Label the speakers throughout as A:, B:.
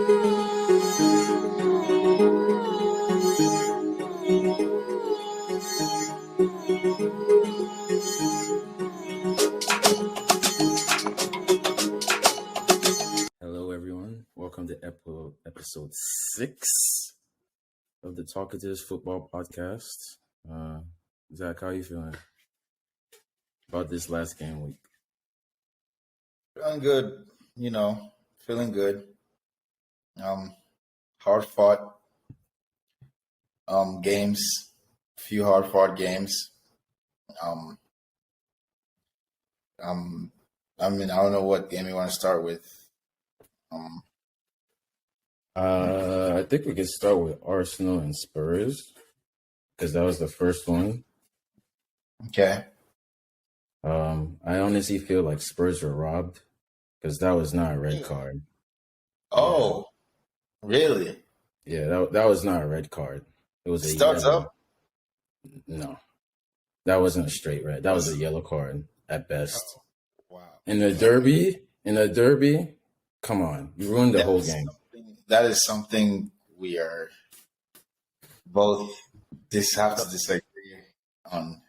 A: Hello, everyone. Welcome to episode 6 of the Talkatives Football Podcast. Zach, how are you feeling about this last game week?
B: Feeling good, feeling good. Hard fought games, few hard fought games. I don't know what game you want to start with.
A: I think we could start with Arsenal and Spurs because that was the first one.
B: Okay.
A: I honestly feel like Spurs were robbed because that was not a red card.
B: Oh, really?
A: Yeah, that was not a red card. It was a
B: Starts
A: yellow.
B: up?
A: No, that wasn't a straight red. That was a yellow card at best.
B: Oh, wow.
A: In the derby, come on, you ruined the whole game.
B: That is something we are both have to disagree on.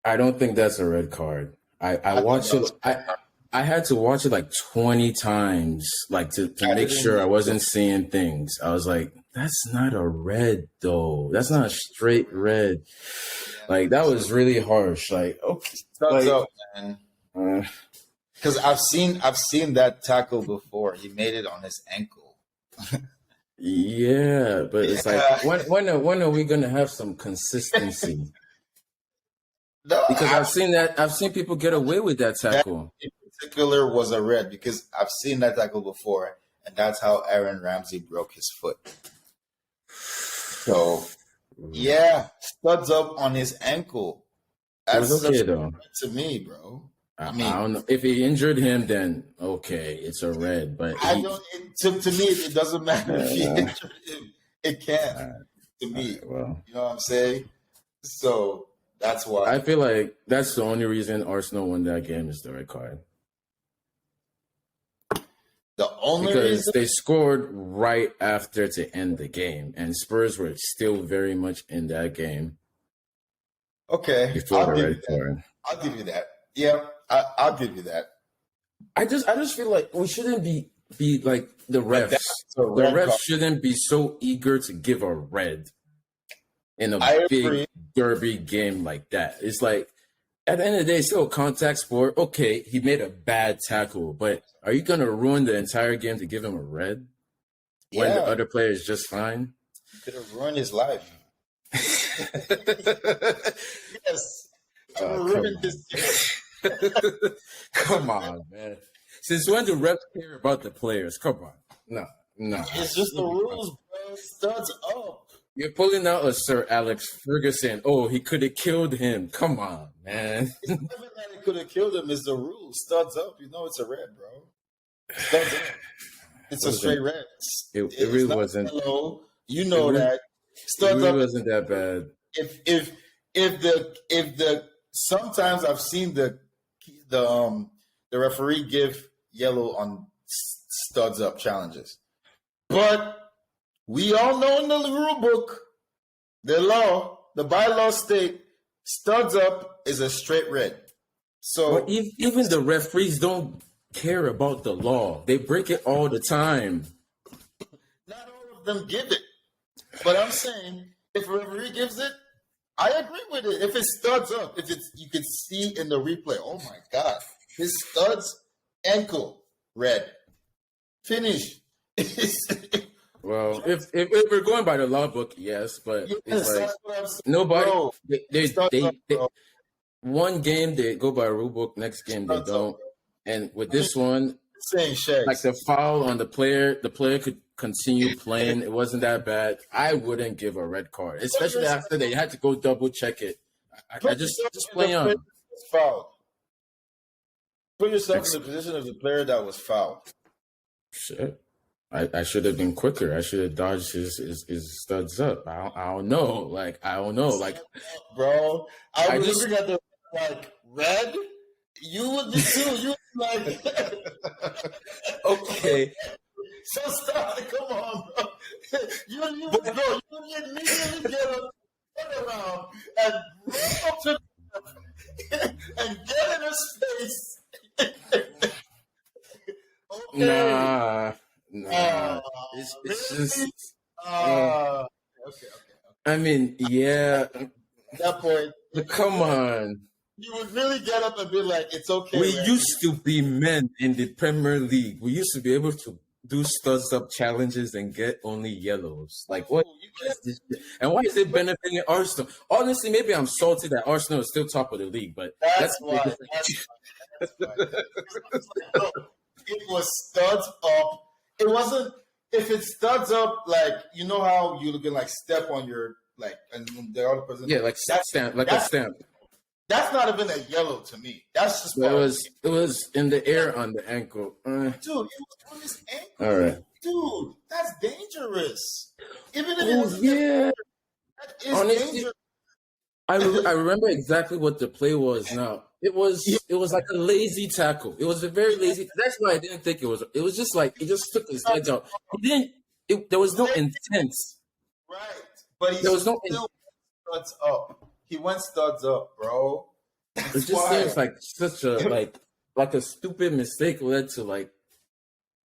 A: I don't think that's a red card. I watched it. I had to watch it like 20 times, like to make sure I wasn't seeing things. I was like, that's not a red though. That's not a straight red. Like that was really harsh. Like, okay,
B: Thumbs up, man. Because I've seen that tackle before. He made it on his ankle.
A: Yeah, but it's like when are we gonna have some consistency?
B: No,
A: Because I've seen people get away with that tackle.
B: That in particular was a red because I've seen that tackle before, and that's how Aaron Ramsey broke his foot. So, yeah, studs up on his ankle. That's
A: it was okay though.
B: To me, bro.
A: I don't know if he injured him. Then okay, it's a red. But
B: to me, it doesn't matter if he injured him. It can't. To me,
A: well,
B: you know what I'm saying. So that's why
A: I feel like that's the only reason Arsenal won that game is the red card.
B: The only
A: because
B: reason
A: they scored right after to end the game, and Spurs were still very much in that game.
B: Okay,
A: before the red card.
B: I'll give you that. Yeah, I'll give you that.
A: I just feel like we shouldn't be like the refs. The refs shouldn't be so eager to give a red in a big derby game like that. It's like at the end of the day, it's still a contact sport. Okay, he made a bad tackle, but are you gonna ruin the entire game to give him a red when the other player is just fine?
B: You could have ruined his life. Yes.
A: Come on, man. Since when do refs care about the players? Come on. No.
B: It's just the rules, bro. Studs up.
A: You're pulling out a Sir Alex Ferguson. Oh, he could have killed him. Come on, man.
B: It's never that he could have killed him. It's the rule. Studs up. You know it's a red, bro. Studs up. It's a straight red.
A: It really wasn't.
B: Hello. You know that.
A: Studs it really wasn't that bad.
B: If the sometimes I've seen the referee give yellow on studs up challenges, but we all know in the rule book, the bylaw state studs up is a straight red. So
A: but even the referees don't care about the law; they break it all the time.
B: Not all of them give it, but I'm saying if a referee gives it, I agree with it. If it studs up, you can see in the replay. Oh my God, his studs ankle red. Finish.
A: Well, if we're going by the law book, yes, but it's like nobody. Bro, they one game they go by rule book, next game they don't. And with this one, like the foul on the player could continue playing. It wasn't that bad. I wouldn't give a red card, especially after they had to go double check it. I just play on.
B: Fouled. Put yourself in the position of the player that was fouled.
A: Shit. I should have been quicker. I should have dodged his studs up. I don't know. I don't know.
B: Bro, I was looking at the red. You would be too. You would be like,
A: okay.
B: So stop. Come on, bro. You immediately get up, turn around, and run up to and get in his face.
A: Okay. Nah. It's
B: Really?
A: just.
B: Okay.
A: I mean, yeah.
B: At that point,
A: Come on.
B: you would really get up and be like, "It's okay."
A: We
B: man.
A: used to be men in the Premier League. We used to be able to do studs up challenges and get only yellows. Like what? And why is it benefiting Arsenal? Honestly, maybe I'm salty that Arsenal is still top of the league, but
B: That's why. That's why. Look, it was studs up. It wasn't. If it studs up, like you know how you can like step on your like, and the other person.
A: Yeah, like stamp, like a stamp.
B: That's not even a yellow to me. That's just.
A: It was in the air on the ankle.
B: Dude, it was on his ankle.
A: All right.
B: Dude, that's dangerous. Even if
A: yeah.
B: that is
A: Honestly,
B: dangerous.
A: I remember exactly what the play was now. It was like a lazy tackle. It was a very lazy. That's why I didn't think it was. It was just like he just took his legs out. He didn't. There was no intent.
B: Right, but
A: there was no
B: studs up. He went studs up, bro.
A: It just seems like such a like a stupid mistake led to like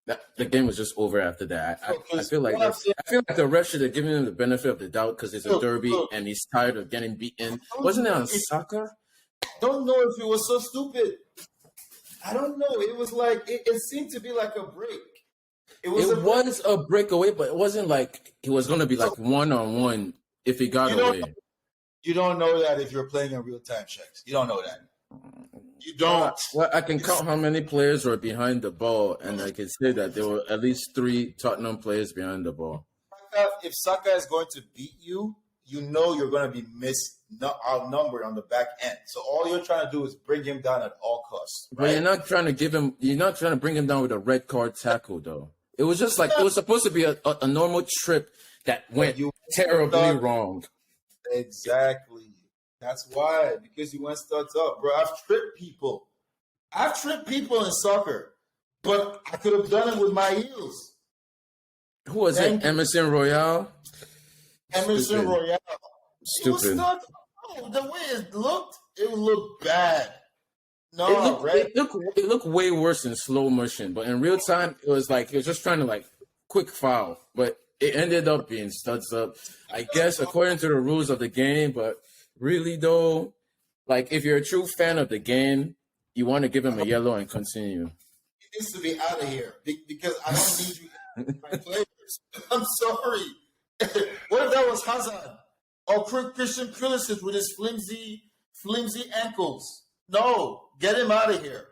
A: that. The game was just over after that. I feel like the ref should have given him the benefit of the doubt because it's a derby and he's tired of getting beaten. Wasn't it on Saka?
B: Don't know if it was so stupid. I don't know. It was like it seemed to be like a break. It was
A: a breakaway, but it wasn't like he was going to be like 1-on-1 if he got away.
B: You don't know that if you're playing in real-time checks. You don't know that. You don't.
A: Well, I can count how many players were behind the ball, and I can say that there were at least 3 Tottenham players behind the ball.
B: If Saka is going to beat you, you know you're going to be outnumbered on the back end. So all you're trying to do is bring him down at all costs. Right?
A: But you're not trying to bring him down with a red card tackle, though. It was just like, it was supposed to be a normal trip that went terribly wrong.
B: Exactly. That's why. Because you went studs up. Bro, I've tripped people in soccer, but I could have done it with my heels.
A: Who was it? Emerson Royale?
B: Emerson Royale.
A: Stupid.
B: The way it looked bad.
A: No, it looked way worse in slow motion, but in real time, it was just trying to like quick foul, but it ended up being studs up, I guess, according to the rules of the game. But really, though, like if you're a true fan of the game, you want to give him a yellow and continue.
B: He needs to be out of here because I don't need you, my players. I'm sorry. What if that was Hazard or Christian Pulisic with his flimsy ankles? No, get him out of here.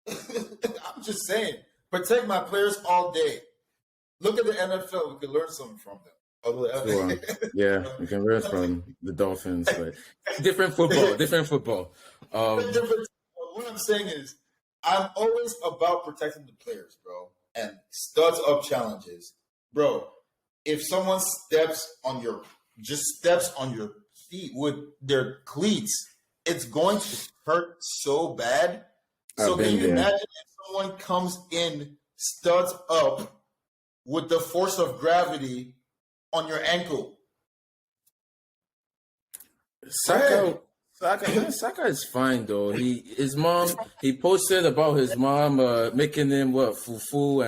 B: I'm just saying, protect my players all day. Look at the NFL. We can learn something from them.
A: Sure. Yeah, we can learn from the Dolphins, but different football.
B: What I'm saying is, I'm always about protecting the players, bro, and studs up challenges, bro. If someone steps on your feet with their cleats, it's going to hurt so bad. So can you imagine if someone comes in studs up with the force of gravity on your ankle?
A: Saka is fine though. He posted about his mom making him fufu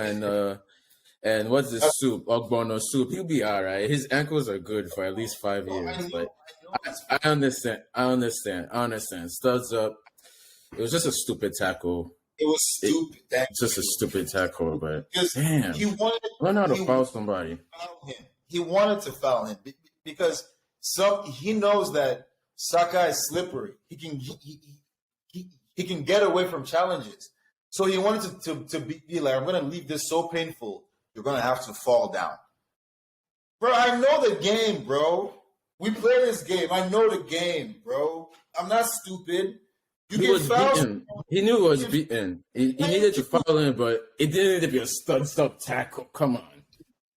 A: and what's the soup? Ogbono soup. He'll be all right. His ankles are good for at least 5 years. But I understand. Studs up. It was just a stupid tackle.
B: It was stupid.
A: It's just a stupid tackle, but
B: damn.
A: Learn how to foul somebody.
B: He wanted to foul him because he knows that Saka is slippery. He can get away from challenges. So he wanted to be like, I'm going to leave this so painful. You're going to have to fall down. Bro, I know the game, bro. We play this game. I know the game, bro. I'm not stupid.
A: He was beaten. He knew he was beaten. He needed to foul him, but it didn't need to be a stud tackle. Come on.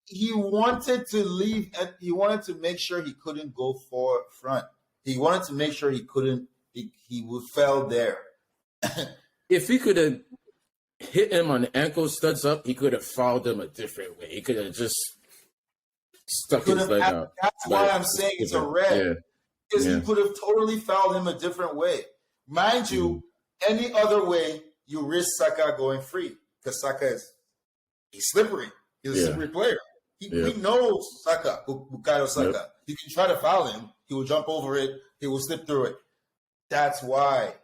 B: He wanted to leave, and he wanted to make sure he couldn't go front. He wanted to make sure he couldn't. He fell there.
A: If he could have hit him on the ankle, studs up, he could have fouled him a different way. He could have just stuck his leg out.
B: That's why I'm saying it's a red. Because he could have totally fouled him a different way. Mind you, any other way, you risk Saka going free. Because Saka he's slippery. He's a slippery player. He knows Saka, Bukayo Saka. Yep. You can try to foul him. He will jump over it. He will slip through it. That's why.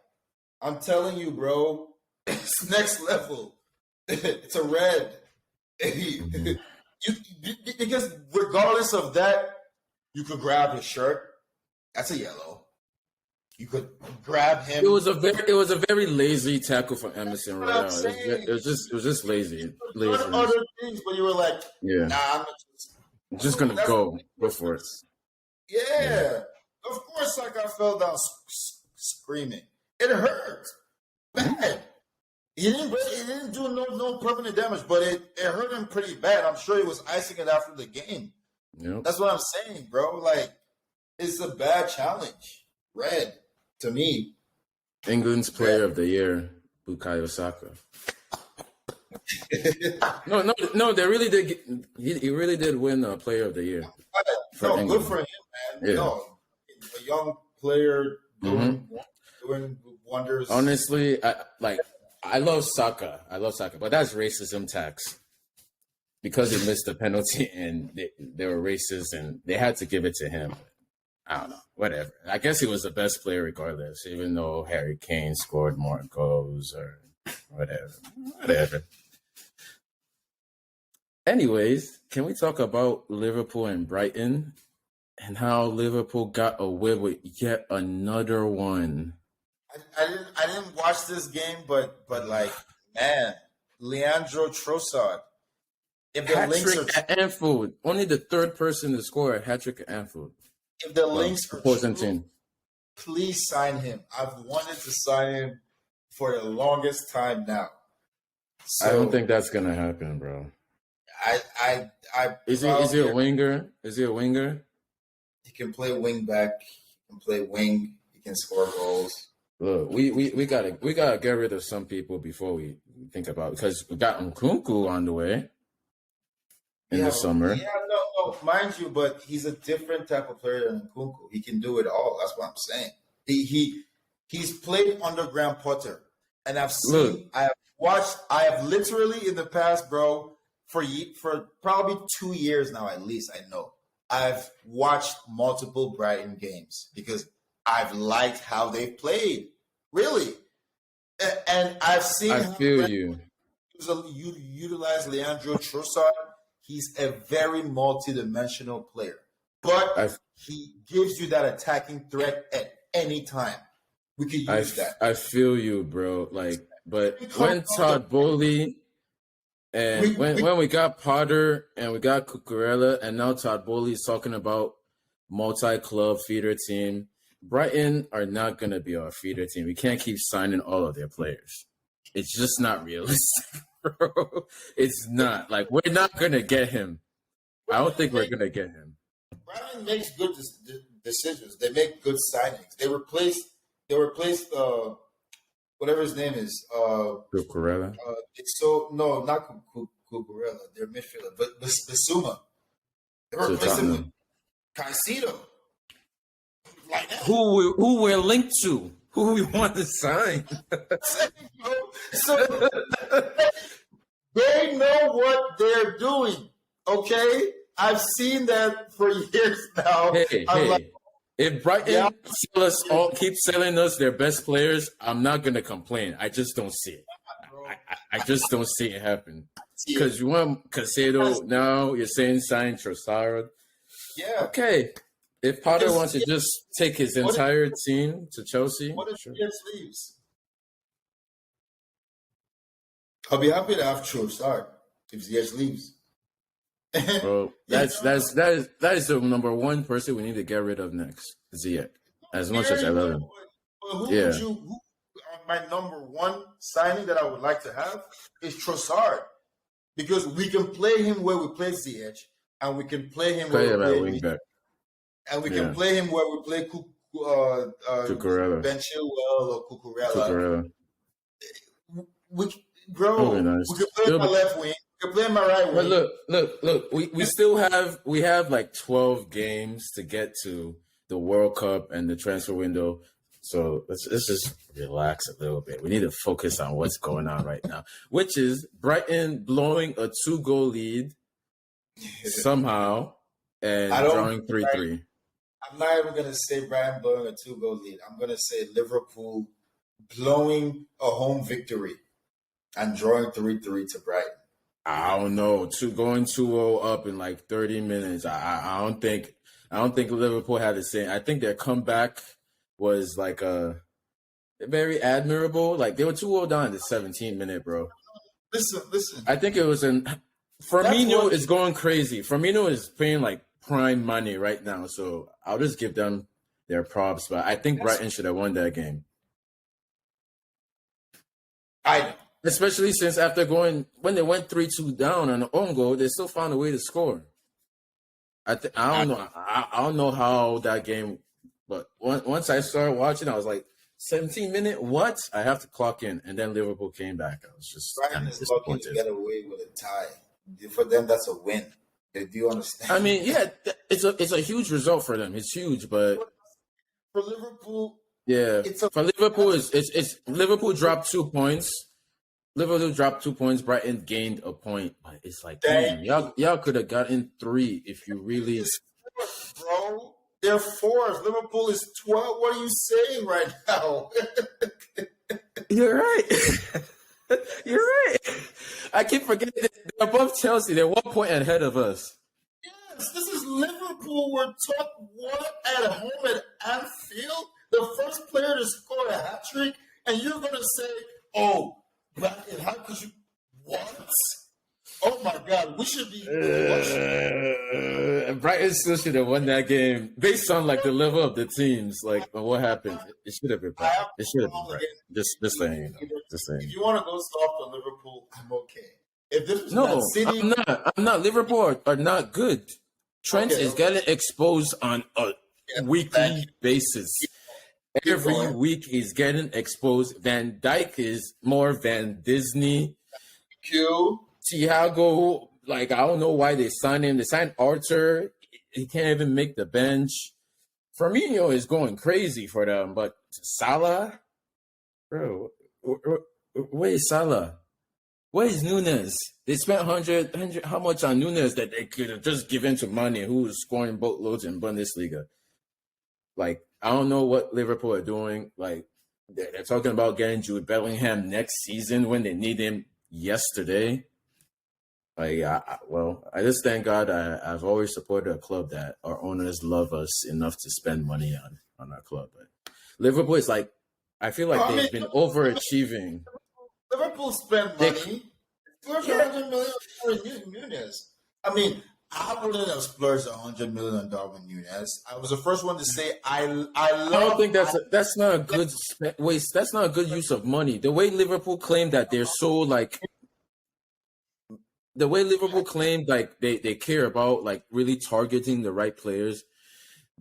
B: I'm telling you, bro. It's next level. It's a red. Because regardless of that, you could grab his shirt. That's a yellow. You could grab him.
A: It was a very lazy tackle from Emerson Royal. It was just lazy.
B: Other things, but you were like, nah, I'm
A: just gonna go for it.
B: Yeah. Of course, like I fell down screaming. It hurt bad. He didn't do no permanent damage, but it hurt him pretty bad. I'm sure he was icing it after the game.
A: Yep.
B: That's what I'm saying, bro. Like, it's a bad challenge. Red, to me.
A: England's player of the year, Bukayo Saka. No, they really did. He really did win player of the year.
B: Good for him, man.
A: Yeah.
B: A young player doing wonders.
A: Honestly, I love Saka. But that's racism tax. Because he missed the penalty and they were racist and they had to give it to him. I don't know. Whatever. I guess he was the best player regardless, even though Harry Kane scored more goals or whatever. Anyways, can we talk about Liverpool and Brighton and how Liverpool got away with yet another one?
B: I didn't watch this game, but like, man, Leandro Trossard. If the links are
A: at Anfield, only the third person to score a hat-trick at Anfield.
B: If the links are true, please sign him. I've wanted to sign him for the longest time now. So,
A: I don't think that's gonna happen, bro. Is he a winger? Is he a winger?
B: He can play wing back. He can play wing. He can score goals.
A: Look, we gotta get rid of some people before we think about it, because we got Nkunku on the way in the summer.
B: Yeah, no, mind you, but he's a different type of player than Nkunku. He can do it all. That's what I'm saying. He's played underground putter, and I have literally in the past, bro, for probably 2 years now at least. I know I've watched multiple Brighton games because I've liked how they've played, really, and I've seen.
A: I feel you.
B: Utilize Leandro Trossard. He's a very multi-dimensional player, but he gives you that attacking threat at any time. We could use that.
A: I feel you, bro. Like, but when Todd Bowley and when we got Potter and we got Cucurella, and now Todd Bowley is talking about multi-club feeder team, Brighton are not going to be our feeder team. We can't keep signing all of their players. It's just not realistic, bro. It's not. Like, we're not going to get him. I don't think we're going to get him.
B: Brighton makes good decisions. They make good signings. They replaced whatever his name is.
A: Cucurella?
B: No, not Cucurella. They're midfielder. But Bissouma. They replaced him with Caicedo. Like that.
A: Who we're linked to? Who we want to sign?
B: So they know what they're doing. Okay, I've seen that for years now.
A: Like, if Brighton keep selling us their best players, I'm not gonna complain. I just don't see it. I just don't see it happen. Because you want Caicedo now, you're saying sign Trossard.
B: Yeah.
A: Okay. If Potter wants to just take his entire team to Chelsea,
B: what if Ziyech leaves? I'll be happy to have Trossard if Ziyech leaves.
A: Bro, that is the number one person we need to get rid of next. Ziyech. As much as I love him.
B: My number one signing that I would like to have is Trossard, because we can play him where we play Ziyech, and we can play him where we play wing back. And we can play him where we play
A: Cucurella.
B: Ben Chilwell or Cucurella. bro.
A: Nice.
B: We could play my left wing. We could play my right wing.
A: But look. We still have like 12 games to get to the World Cup and the transfer window. So let's just relax a little bit. We need to focus on what's going on right now, which is Brighton blowing a 2-goal lead somehow and drawing 3-3.
C: I'm not even going to say Brighton blowing a 2-goal lead. I'm going to say Liverpool blowing a home victory and drawing 3-3 to Brighton.
A: I don't know. Going 2-0 up in like 30 minutes. I don't think Liverpool had the same. I think their comeback was like very admirable. Like they were 2-0 down in the 17th minute, bro.
B: Listen.
A: I think it was Firmino is going crazy. Firmino is paying like prime money right now, so I'll just give them their props. But I think Brighton should have won that game. Especially since when they went 3-2 down on the own goal, they still found a way to score. I don't know how that game. But once I started watching, I was like, 17 minute, what? I have to clock in. And then Liverpool came back. I was just
C: Brighton is lucky to get away with a tie. For them, that's a win. Do you understand?
A: I mean, yeah, it's a huge result for them. It's huge, but
B: for Liverpool,
A: yeah, for Liverpool, it's Liverpool dropped 2 points. Liverpool dropped 2 points. Brighton gained a point. But it's like, y'all could have gotten 3 if you really.
B: Bro. They're 4th. Liverpool is 12. What are you saying right now?
A: You're right. You're right. I keep forgetting they're above Chelsea. They're 1 point ahead of us.
B: Yes, this is Liverpool. We're top 1 at home at Anfield. The first player to score a hat trick, and you're going to say, "Oh, Brighton, how could you?" What? Oh my God, we should be.
A: Brighton still should have won that game based on like the level of the teams. Like what happened, it should have been Brighton. It should have been Brighton. Just saying, you know. Just saying.
B: If you want to go soft on Liverpool, I'm okay. If this was
A: no,
B: City,
A: I'm not. Liverpool are not good. Trent is getting exposed on a weekly basis. Every week he's getting exposed. Van Dijk is more Van Disney. Thiago, like, I don't know why they signed him. They signed Arthur. He can't even make the bench. Firmino is going crazy for them. But Salah? Bro, where is Salah? Where is Nunes? They spent 100 how much on Nunes that they could have just given to Mane, who was scoring boatloads in Bundesliga? Like, I don't know what Liverpool are doing. Like, they're talking about getting Jude Bellingham next season when they need him yesterday. Like, I just thank God I've always supported a club that our owners love us enough to spend money on our club. But Liverpool is like, I feel like they've been overachieving.
B: Liverpool spent money. Splurged $100 million on Nunes. I mean, I wouldn't have splurged $100 million on Darwin Nunes. I was the first one to say I
A: don't think that's not a good waste. That's not a good use of money. The way Liverpool claimed that they're so like. The way Liverpool claimed like they care about like really targeting the right players,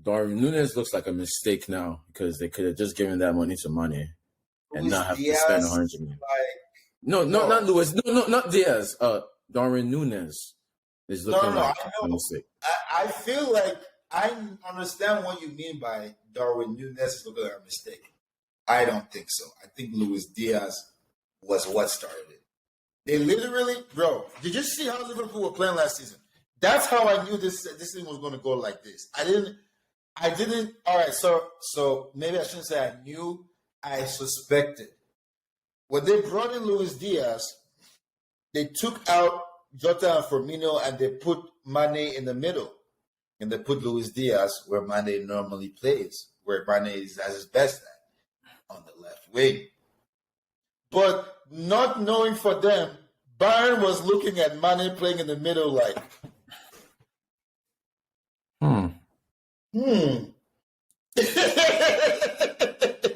A: Darwin Nunes looks like a mistake now because they could have just given that money to Mane and not have to spend 100 million. No, not Luis. No, not Diaz. Darwin Nunes is looking like a mistake.
C: I feel like I understand what you mean by Darwin Nunes is looking like a mistake. I don't think so. I think Luis Diaz was what started it. They literally, bro, did you see how Liverpool were playing last season? That's how I knew this thing was going to go like this. I didn't, all right, so maybe I shouldn't say I knew, I suspected. When they brought in Luis Diaz, they took out Jota and Firmino and they put Mane in the middle. And they put Luis Diaz where Mane normally plays, where Mane is at his best at, on the left wing. But not knowing for them, Bayern was looking at Mane playing in the middle like,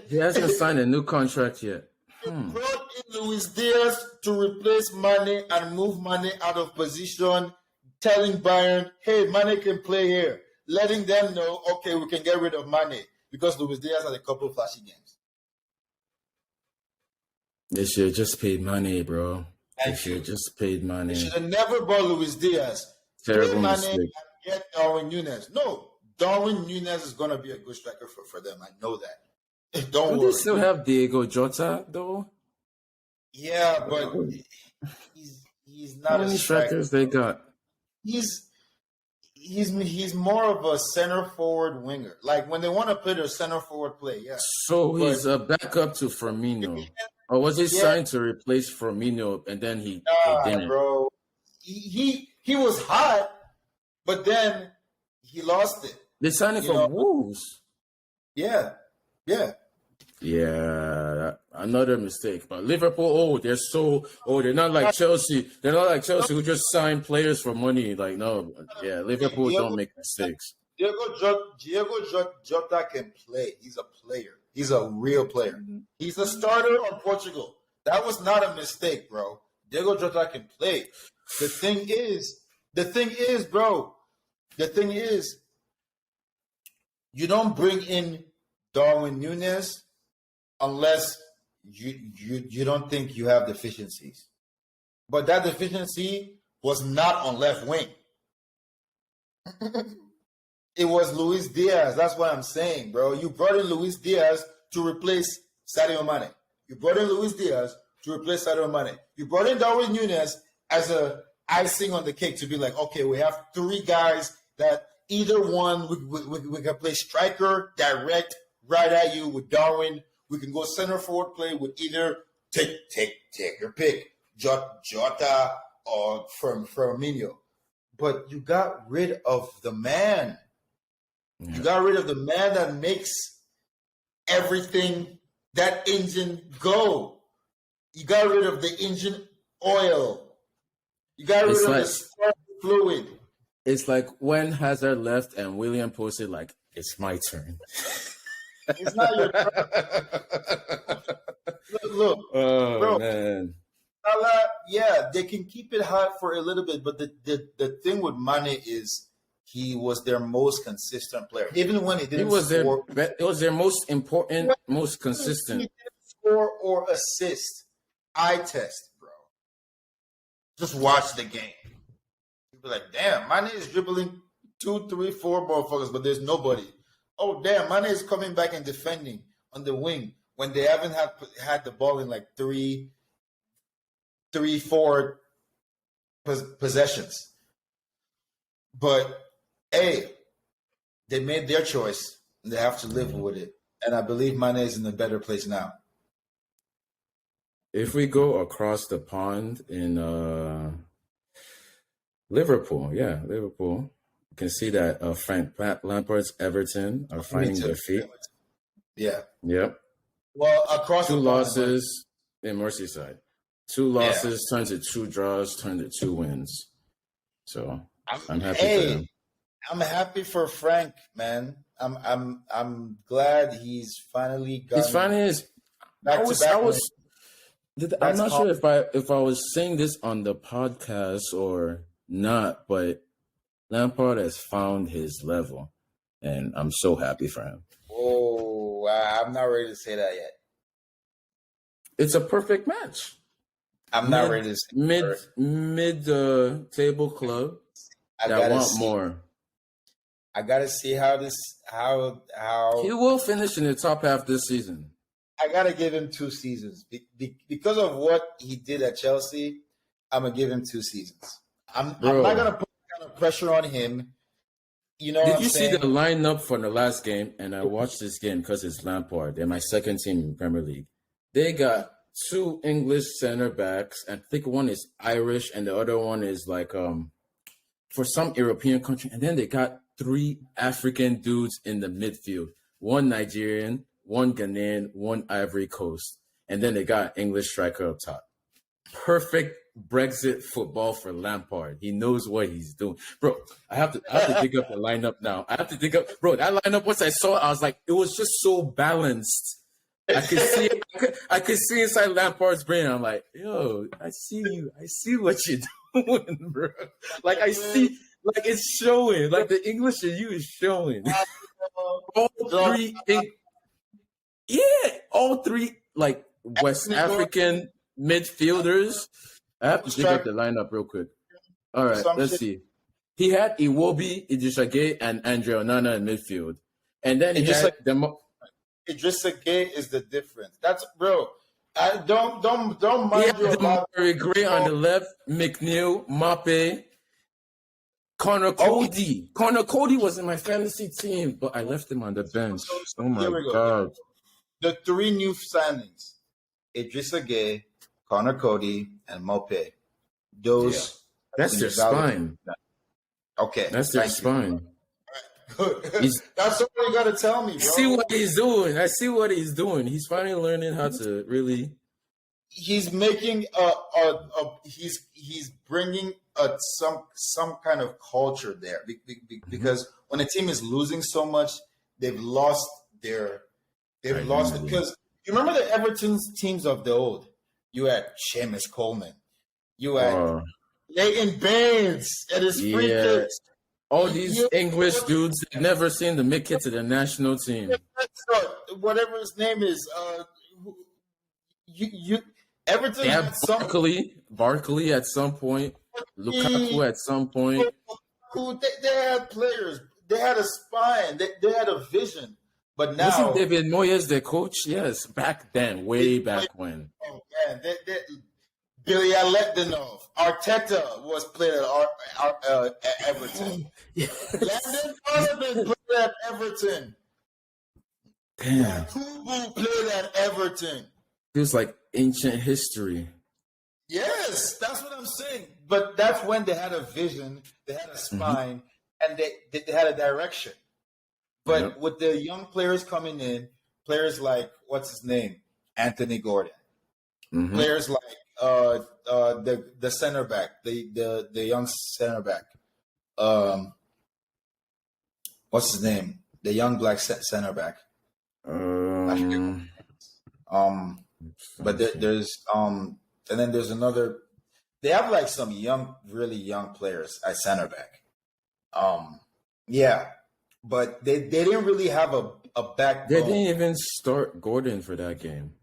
A: He hasn't signed a new contract yet.
B: Brought in Luis Diaz to replace Mane and move Mane out of position, telling Bayern, hey, Mane can play here. Letting them know, okay, we can get rid of Mane because Luis Diaz had a couple of flashy games.
A: They should have just paid Mane, bro. They should just paid Mane.
C: They should have never bought Luis Diaz.
A: Terrible
C: Pay Mane
A: mistake.
C: and get Darwin Núñez. No, Darwin Núñez is going to be a good striker for them. I know that. Don't worry.
A: They still have Diego Jota though.
C: Yeah, but he's not
A: How many
C: a striker.
A: strikers they got?
C: He's more of a center forward winger. Like when they want to play their center forward play, yeah.
A: So he's a backup to Firmino. Or was he signed to replace Firmino and then he didn't?
C: Bro. He was hot, but then he lost it.
A: They signed him from Wolves.
C: Yeah.
A: Yeah, another mistake. But Liverpool, they're not like Chelsea. They're not like Chelsea who just sign players for money. Like, no, Liverpool don't make mistakes.
C: Diego Jota can play. He's a player. He's a real player. He's a starter on Portugal. That was not a mistake, bro. Diego Jota can play. The thing is, bro. You don't bring in Darwin Núñez unless you don't think you have deficiencies. But that deficiency was not on left wing. It was Luis Diaz. That's what I'm saying, bro. You brought in Luis Diaz to replace Sadio Mane. You brought in Darwin Núñez as a icing on the cake to be like, okay, we have three guys that either one we can play striker, direct, right at you with Darwin. We can go center forward play with either take your pick, Jota or Firmino. But you got rid of the man. Yeah. You got rid of the man that makes everything, that engine go. You got rid of the engine oil. You got rid of the spark fluid.
A: It's like when Hazard left and William posted like, it's my turn.
C: It's not your turn. Look,
A: oh,
C: bro,
A: man.
C: Yeah, they can keep it hot for a little bit, but the thing with Mane is he was their most consistent player. Even when he didn't score.
A: It was their most important, most consistent.
C: He didn't score or assist. Eye test, bro. Just watch the game. You'll be like, damn, Mane is dribbling 2, 3, 4 motherfuckers, but there's nobody. Oh, damn, Mane is coming back and defending on the wing when they haven't had the ball in like 3, 4 possessions. But, hey, they made their choice, and they have to live with it. And I believe Mane is in a better place now.
A: If we go across the pond in Liverpool, you can see that Frank Lampard's Everton are finding their feet.
C: Yeah.
A: Yep.
C: Well, across
A: 2 losses in Merseyside. 2 losses turned to 2 draws, turned to 2 wins. So I'm happy for him.
C: I'm happy for Frank, man. I'm glad he's finally got.
A: He's finally back to back. I'm not sure if I was saying this on the podcast or not, but Lampard has found his level, and I'm so happy for him.
C: Oh, I'm not ready to say that yet.
A: It's a perfect match.
C: I'm not ready to say
A: mid table club. I want more.
C: I gotta see how
A: he will finish in the top half this season.
C: I gotta give him 2 seasons because of what he did at Chelsea. I'm gonna give him 2 seasons. I'm not gonna put kind of pressure on him. You know,
A: did you see the lineup for the last game? And I watched this game because it's Lampard. They're my second team in Premier League. They got 2 English center backs, and I think one is Irish, and the other one is like for some European country. And then they got 3 African dudes in the midfield. 1 Nigerian, 1 Ghanaian, 1 Ivory Coast, and then they got English striker up top. Perfect Brexit football for Lampard. He knows what he's doing, bro. I have to dig up the lineup now. I have to dig up, bro. That lineup. Once I saw it, I was like, it was just so balanced. I could see inside Lampard's brain. I'm like, yo, I see you. I see what you're doing, bro. Like I see, like it's showing. Like the English in you is showing. All 3. All 3 like West African midfielders I have to dig up the lineup real quick. All right, let's see. He had Iwobi, Idrissa Gueye, and Andre Onana in midfield. And then he had
C: Idrissa Gueye is the difference. That's bro. I don't mind you about
A: Gray on the left, McNeil, Mape, Connor Cody. Connor Cody was in my fantasy team, but I left him on the bench. Oh my God.
C: The three new signings: Idrissa Gueye, Connor Cody, and Mape. Those
A: that's their spine.
C: Okay.
A: That's their spine.
C: That's what you gotta tell me, bro.
A: See what he's doing. I see what he's doing. He's finally learning how to really.
C: He's making he's bringing some kind of culture there because when a team is losing so much, they've lost because you remember the Everton teams of the old. You had Seamus Coleman, you had Leighton Baines and his free kicks.
A: All these English dudes have never seen them make it to the national team.
C: Whatever his name is, Everton had
A: Barkley at some point, Lukaku at some point.
C: They had players. They had a spine. They had a vision. But now,
A: wasn't David Moyes their coach? Yes, back then, way back when.
C: Oh man, Billy Aletdinov, Arteta was played at Everton. Landon Donovan played at Everton.
A: Damn.
C: Kubu played at Everton.
A: Feels like ancient history.
C: Yes, that's what I'm saying. But that's when they had a vision, they had a spine, and they had a direction. But with the young players coming in, players like what's his name, Anthony Gordon, players like the center back, the young center back, what's his name, the young black center back. But there's and then there's another. They have like some really young players at center back. But they didn't really have a backbone.
A: They didn't even start Gordon for that game.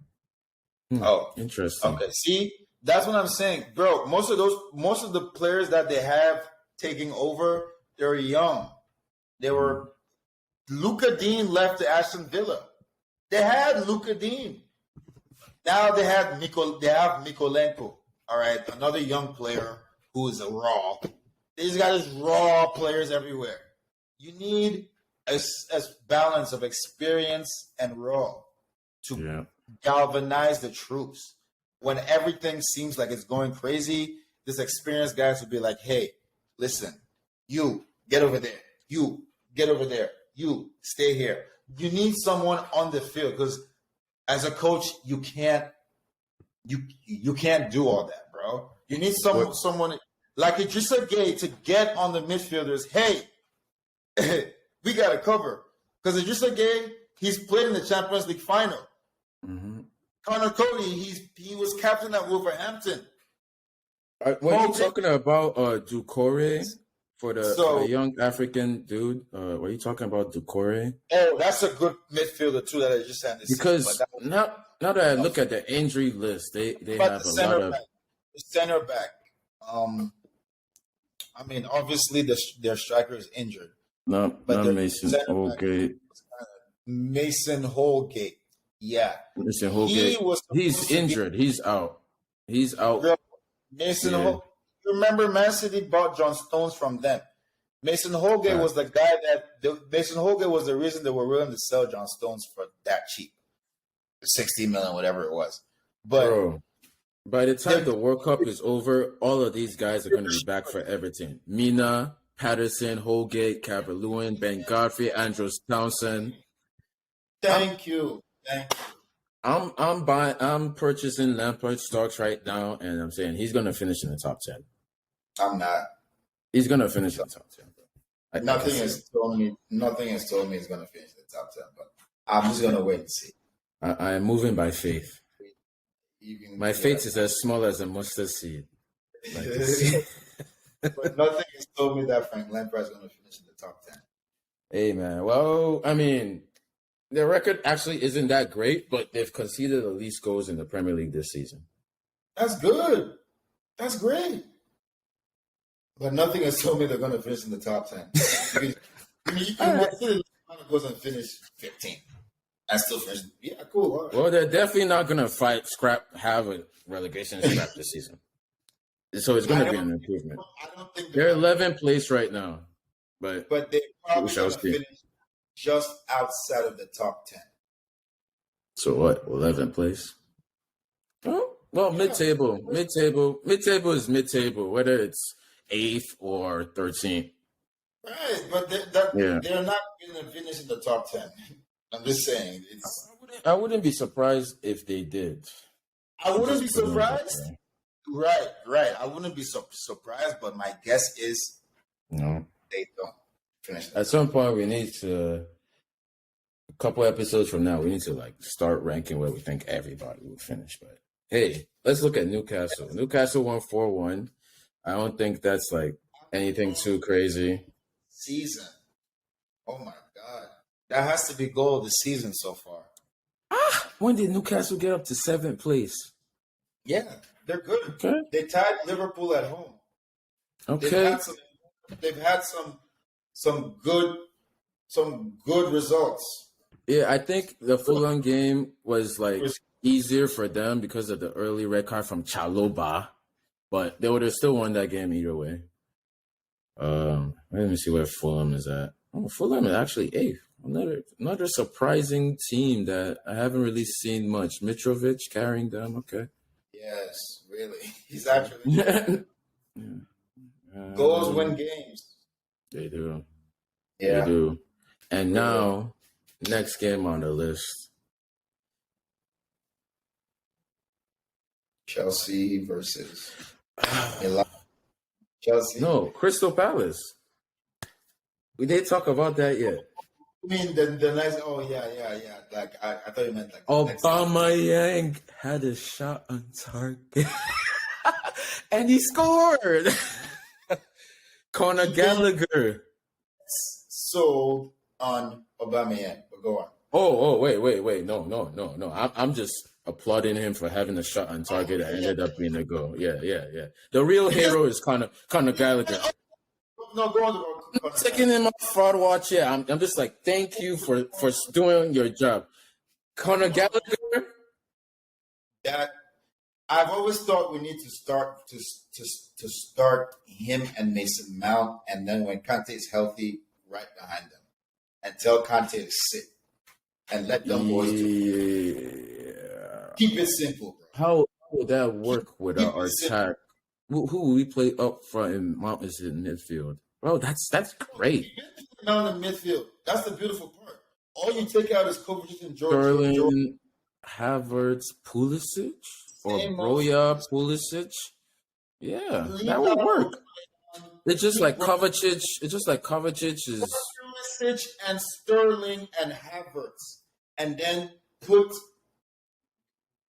C: Oh,
A: interesting.
C: Okay, see, that's what I'm saying, bro. Most of the players that they have taking over, they're young. They were Luka Dean left to Aston Villa. They had Luka Dean. Now they have Mikolenko. All right, another young player who is a raw. They just got his raw players everywhere. You need a balance of experience and raw to galvanize the troops. When everything seems like it's going crazy, this experienced guys will be like, hey, listen, you get over there. You get over there. You stay here. You need someone on the field because as a coach, you can't do all that, bro. You need someone like Idrissa Gueye to get on the midfielders. Hey, we got to cover. Because Idrissa Gueye, he's played in the Champions League final. Connor Cody, he was captain at Wolverhampton.
A: When you talking about Doucouré for the young African dude, were you talking about Doucouré?
C: Oh, that's a good midfielder too that I just had to see.
A: Because now that I look at the injury list, they have a lot of
C: the center back. I mean, obviously their striker is injured.
A: Not Mason Holgate.
C: Mason Holgate. Yeah.
A: Mason Holgate. He's injured. He's out. He's out.
C: Mason Holgate. You remember Man City bought John Stones from them. Mason Holgate was the guy Mason Holgate was the reason they were willing to sell John Stones for that cheap. 60 million, whatever it was. But
A: bro, by the time the World Cup is over, all of these guys are going to be back for Everton. Mina, Patterson, Holgate, Calvert-Lewin, Ben Godfrey, Andros Townsend.
C: Thank you.
A: I'm purchasing Lampard stocks right now, and I'm saying he's gonna finish in the top 10.
C: I'm not.
A: He's gonna finish in the top 10.
C: Nothing has told me he's gonna finish in the top 10, but I'm just gonna wait and see.
A: I am moving by faith. My faith is as small as a mustard seed.
C: But nothing has told me that Frank Lampard is gonna finish in the top 10.
A: Hey man, well, I mean, their record actually isn't that great, but they've conceded the least goals in the Premier League this season.
C: That's good. That's great. But nothing has told me they're going to finish in the top 10. You can still goes and finish 15 and still finish. Yeah, cool. Right.
A: Well, they're definitely not going to have a relegation scrap this season. So it's going to be an improvement.
C: I don't think
A: they're 11th place right now. But
C: they probably going to finish just outside of the top 10.
A: So what? 11th place? Oh, well, mid-table. Mid-table is mid-table, whether it's 8th or 13th.
C: Right, but they're not going to finish in the top 10. I'm just saying.
A: I wouldn't be surprised if they did.
C: I wouldn't be surprised. Right. I wouldn't be surprised, but my guess is
A: no,
C: they don't finish.
A: At some point, we need to. A couple episodes from now, we need to start ranking where we think everybody will finish. But hey, let's look at Newcastle. Newcastle won 4-1. I don't think that's anything too crazy.
C: Season. Oh my God, that has to be goal of the season so far.
A: When did Newcastle get up to 7th place?
C: Yeah, they're good.
A: Okay.
C: They tied Liverpool at home.
A: Okay.
C: They've had some good results.
A: Yeah, I think the Fulham game was easier for them because of the early red card from Chaloba, but they would have still won that game either way. Let me see where Fulham is at. Oh, Fulham is actually 8th. Another surprising team that I haven't really seen much. Mitrovic carrying them. Okay.
C: Yes, really. He's actually goals win games.
A: They do.
C: Yeah.
A: They do. And now, next game on the list.
C: Chelsea versus Milan. Chelsea.
A: No, Crystal Palace. We didn't talk about that yet.
C: I mean the nice. Oh yeah. I thought you meant
A: Aubameyang had a shot on target, and he scored. Conor Gallagher
C: sold on Aubameyang. But go on.
A: Oh, wait. No. I'm just applauding him for having a shot on target that ended up being a goal. Yeah. The real hero is Conor Gallagher.
C: No, go on.
A: Taking him off fraud watch, yeah. I'm just thank you for doing your job. Conor Gallagher.
C: That I've always thought we need to start to start him and Mason Mount, and then when Kante is healthy, right behind them, and tell Kante to sit and let them boys keep it simple, bro.
A: How would that work with our attack? Who will we play up front and Mount is in midfield? Bro, that's great.
C: Mount in midfield. That's the beautiful part. All you take out is Kovacic and
A: Sterling, Havertz, Pulisic, or Broja, Pulisic. Yeah, that would work. It's just like Kovacic. It's just like Kovacic is
C: Pulisic and Sterling and Havertz, and then put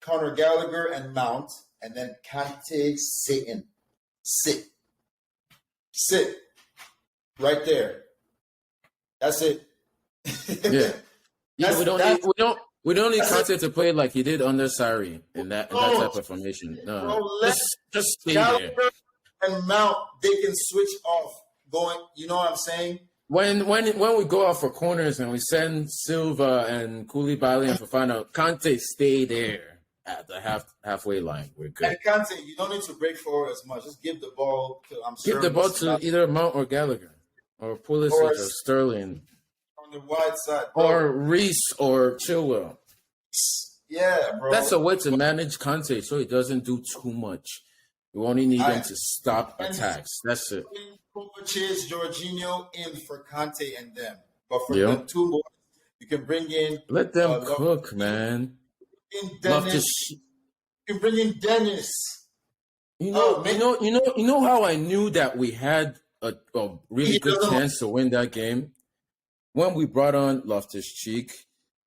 C: Conor Gallagher and Mount, and then Kante sit right there. That's it.
A: Yeah. We don't need Kante to play like he did under Sarri in that type of formation. No, just stay
C: Gallagher
A: there.
C: And Mount, they can switch off. Going, you know what I'm saying?
A: When we go out for corners and we send Silva and Koulibaly and Fofana, Kante stay there at the halfway line. We're good.
C: And Kante, you don't need to break forward as much. Just give the ball
A: to either Mount or Gallagher or Pulisic or Sterling
C: on the wide side,
A: or Reese or Chilwell.
C: Yeah, bro.
A: That's a way to manage Kante so he doesn't do too much. You only need him to stop attacks. That's it.
C: Kovacic, Jorginho in for Kante and them. But for the two boys, you can bring in...
A: Let them cook, man.
C: You can bring in Dennis.
A: You know how I knew that we had a really good chance to win that game? When we brought on Loftus-Cheek,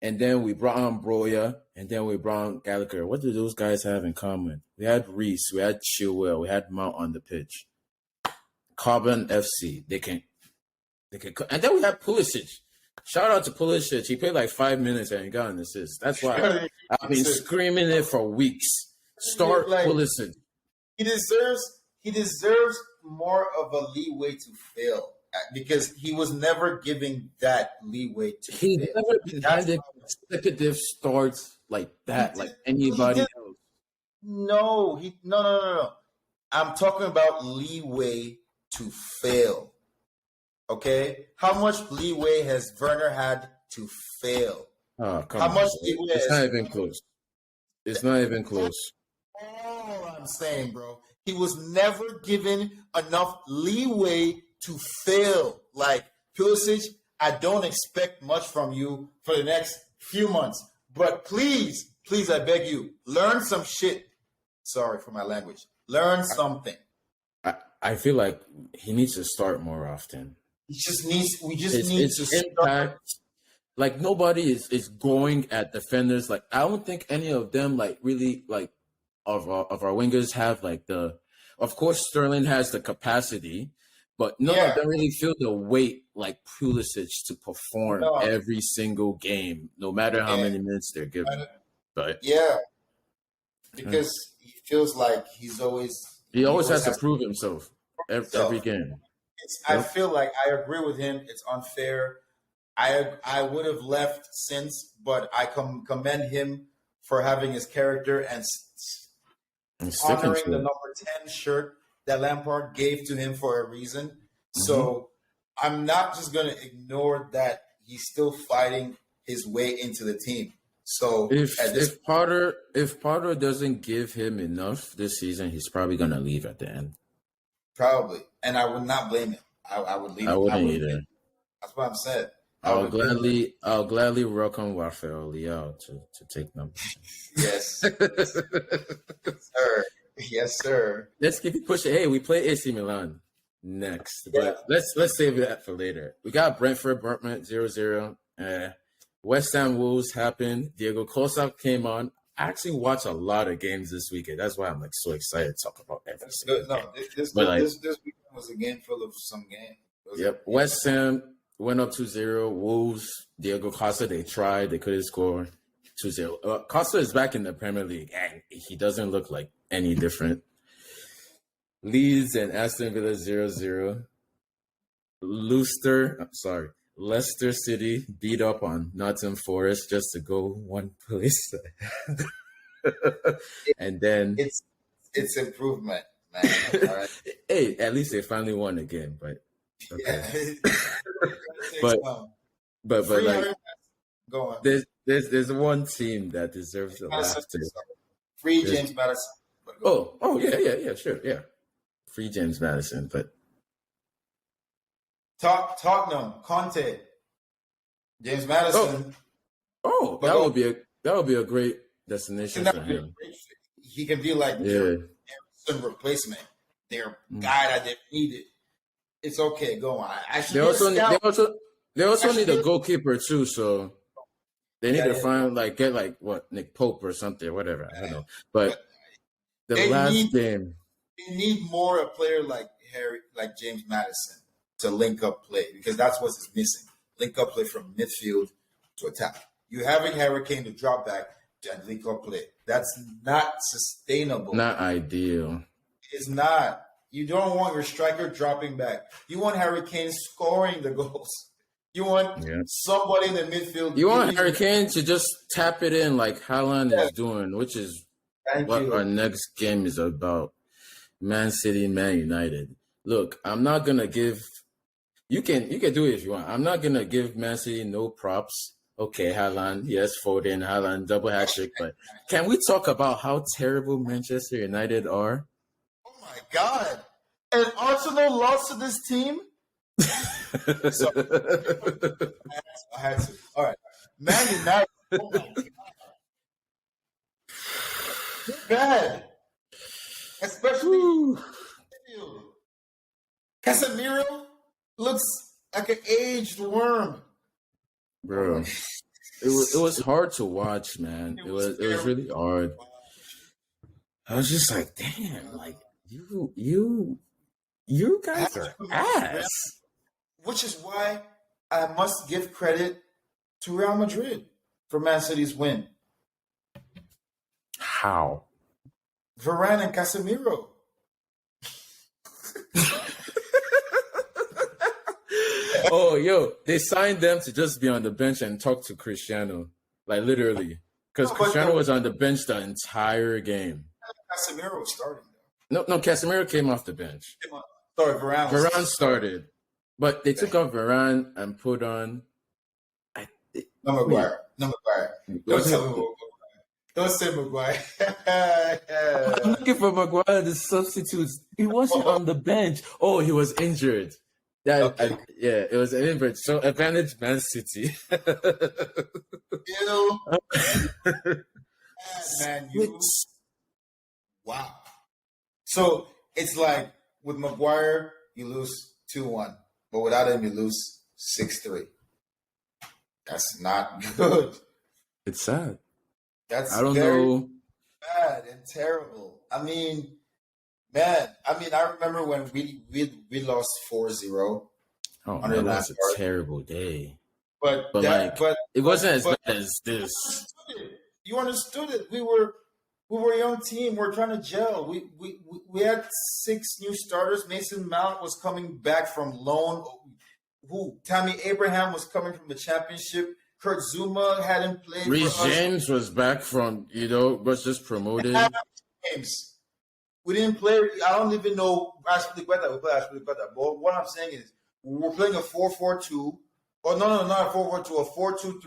A: and then we brought on Broja, and then we brought on Gallagher. What do those guys have in common? We had Reese, we had Chilwell, we had Mount on the pitch. Carbon FC, they can, and then we had Pulisic. Shout out to Pulisic. He played 5 minutes and he got an assist. That's why I've been screaming it for weeks. Start Pulisic.
C: he deserves more of a leeway to fail because he was never giving that leeway to
A: He
C: fail.
A: never been handed consecutive starts like that, like anybody else.
C: No, no. I'm talking about leeway to fail. Okay, how much leeway has Werner had to fail?
A: Oh, come
C: How
A: on.
C: much leeway?
A: It's not even close. It's not even close.
C: All I'm saying, bro, he was never given enough leeway to fail. Like Pulisic, I don't expect much from you for the next few months, but please, I beg you, learn some shit. Sorry for my language. Learn something.
A: I feel like he needs to start more often.
C: We just need to
A: impact. Like nobody is going at defenders. Like I don't think any of them like really like of our wingers have like the. Of course, Sterling has the capacity, but none of them really feel the weight like Pulisic to perform every single game, no matter how many minutes they're given. But
C: because he feels like he
A: always has to prove himself every game.
C: I feel like I agree with him. It's unfair. I would have left since, but I commend him for having his character and honoring the number 10 shirt that Lampard gave to him for a reason. Mm-hmm. So I'm not just going to ignore that he's still fighting his way into the team. So if Potter doesn't give him enough this season, he's probably going to leave at the end. Probably, and I would not blame him. I would leave. I wouldn't either. That's what I'm saying.
A: I'll gladly welcome Rafael Leao to take number.
C: Yes, sir. Yes, sir.
A: Let's keep it pushing. Hey, we play AC Milan next, but let's save that for later. We got Brentford 0-0. West Ham Wolves happened. Diego Costa came on. I actually watched a lot of games this weekend. That's why I'm like so excited to talk about every single game.
C: This weekend was a game full of some game.
A: Yep. West Ham went up 2-0. Wolves, Diego Costa, they tried. They couldn't score 2-0. Costa is back in the Premier League, and he doesn't look like any different. Leeds and Aston Villa 0-0. Leicester City beat up on Nottingham Forest just to go one place. And then
C: it's improvement, man. All right.
A: Hey, at least they finally won the game, but okay. but like
C: go on.
A: There's one team that deserves the laughter.
C: Free James Madison.
A: Oh yeah, sure, yeah. Free James Madison, but
C: Tottenham, Conte, James Madison.
A: That would be a great destination for him.
C: He can be like their replacement, their guy that they needed. It's okay. Go on. They also
A: need a goalkeeper too, so they need to find Nick Pope or something, or whatever. I don't know, but last game
C: they need more a player like James Madison to link up play, because that's what's missing. Link up play from midfield to attack. You having Harry Kane to drop back and link up play. That's not sustainable.
A: Not ideal.
C: It's not. You don't want your striker dropping back. You want Harry Kane scoring the goals. You want somebody in the midfield.
A: You want Harry Kane to just tap it in like Haaland is doing, which is our next game is about. Man City, Man United. Look, I'm not gonna give. You can do it if you want. I'm not gonna give Man City no props. Okay, Haaland, yes, Foden, Haaland, double hat trick. But can we talk about how terrible Manchester United are?
C: Oh my God! And Arsenal lost to this team. So, I had to. All right, Man United. Oh my God. They're bad, especially Casemiro. Looks like an aged worm,
A: bro. It was hard to watch, man. It was really hard. I was just like, damn, like you guys are ass.
C: Which is why I must give credit to Real Madrid for Man City's win.
A: How?
C: Varane and Casemiro.
A: Oh, yo, they signed them to just be on the bench and talk to Cristiano, like literally, because Cristiano was on the bench the entire game.
C: Casemiro was starting.
A: No, Casemiro came off the bench.
C: Sorry, Varane
A: started, but they took off Varane and put on.
C: No Maguire. Don't say Maguire.
A: I'm looking for Maguire, the substitutes. He wasn't on the bench. Oh, he was injured. It was an injured. So advantage Man City.
C: Man, wow. So it's like with Maguire, you lose 2-1, but without him, you lose 6-3. That's not good.
A: It's sad.
C: That's
A: I don't know.
C: Bad and terrible. I mean, man. I remember when we lost 4-0.
A: Oh, man, that was a terrible day.
C: But
A: it wasn't as bad as this.
C: You understood it. We were a young team. We're trying to gel. We had 6 new starters. Mason Mount was coming back from loan. Tammy Abraham was coming from the championship. Kurt Zuma hadn't played.
A: Reece James was back from, was just promoted.
C: Games. We didn't play. I don't even know Aspilicueta. We played Aspilicueta. But what I'm saying is, we were playing a 4-4-2. Oh, no, not a 4-4-2, a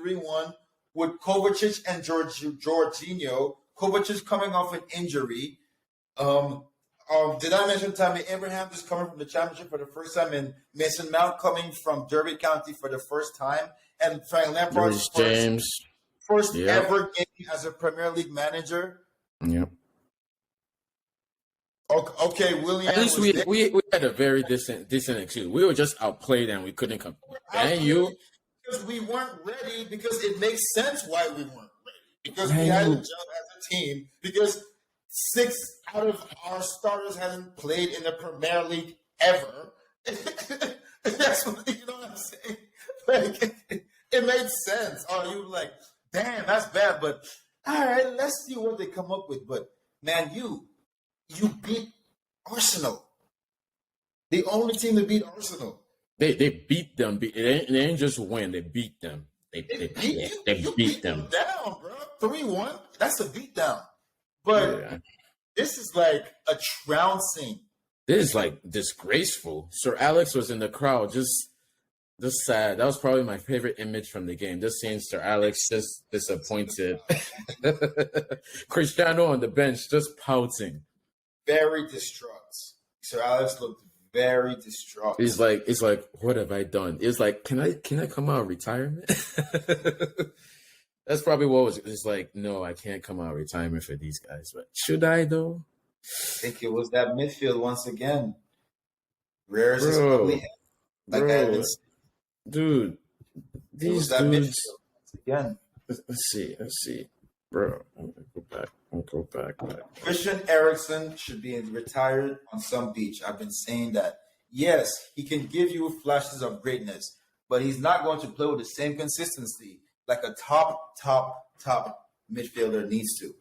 C: 4-2-3-1 with Kovacic and Jorginho. Kovacic coming off an injury. Did I mention Tammy Abraham just coming from the championship for the first time, and Mason Mount coming from Derby County for the first time, and Frank Lampard's first ever game as a Premier League manager?
A: Yep.
C: Okay, William.
A: At least we had a very decent excuse. We were just outplayed and we couldn't come. And
C: because we weren't ready, because it makes sense why we weren't ready. Because we had to jump as a team. Because 6 out of our starters hasn't played in the Premier League ever. That's what, you know what I'm saying? Like, it made sense. Oh, you were like, damn, that's bad. But all right, let's see what they come up with. But man, you beat Arsenal. The only team to beat Arsenal.
A: They beat them. They didn't just win. They beat them. They beat them
C: down, bro. 3-1. That's a beatdown. But this is like a trouncing.
A: This is like disgraceful. Sir Alex was in the crowd, just sad. That was probably my favorite image from the game. Just seeing Sir Alex just disappointed. Cristiano on the bench, just pouting.
C: Very distraught. Sir Alex looked very distraught.
A: It's like, what have I done? It's like, can I come out of retirement? That's probably what was. It's like, no, I can't come out of retirement for these guys. But should I though?
C: I think it was that midfield once again. Rares is probably
A: dude. These
C: that
A: dudes
C: midfield once again.
A: Let's see, bro. Go back.
C: Christian Eriksen should be retired on some beach. I've been saying that. Yes, he can give you flashes of greatness, but he's not going to play with the same consistency like a top midfielder needs to.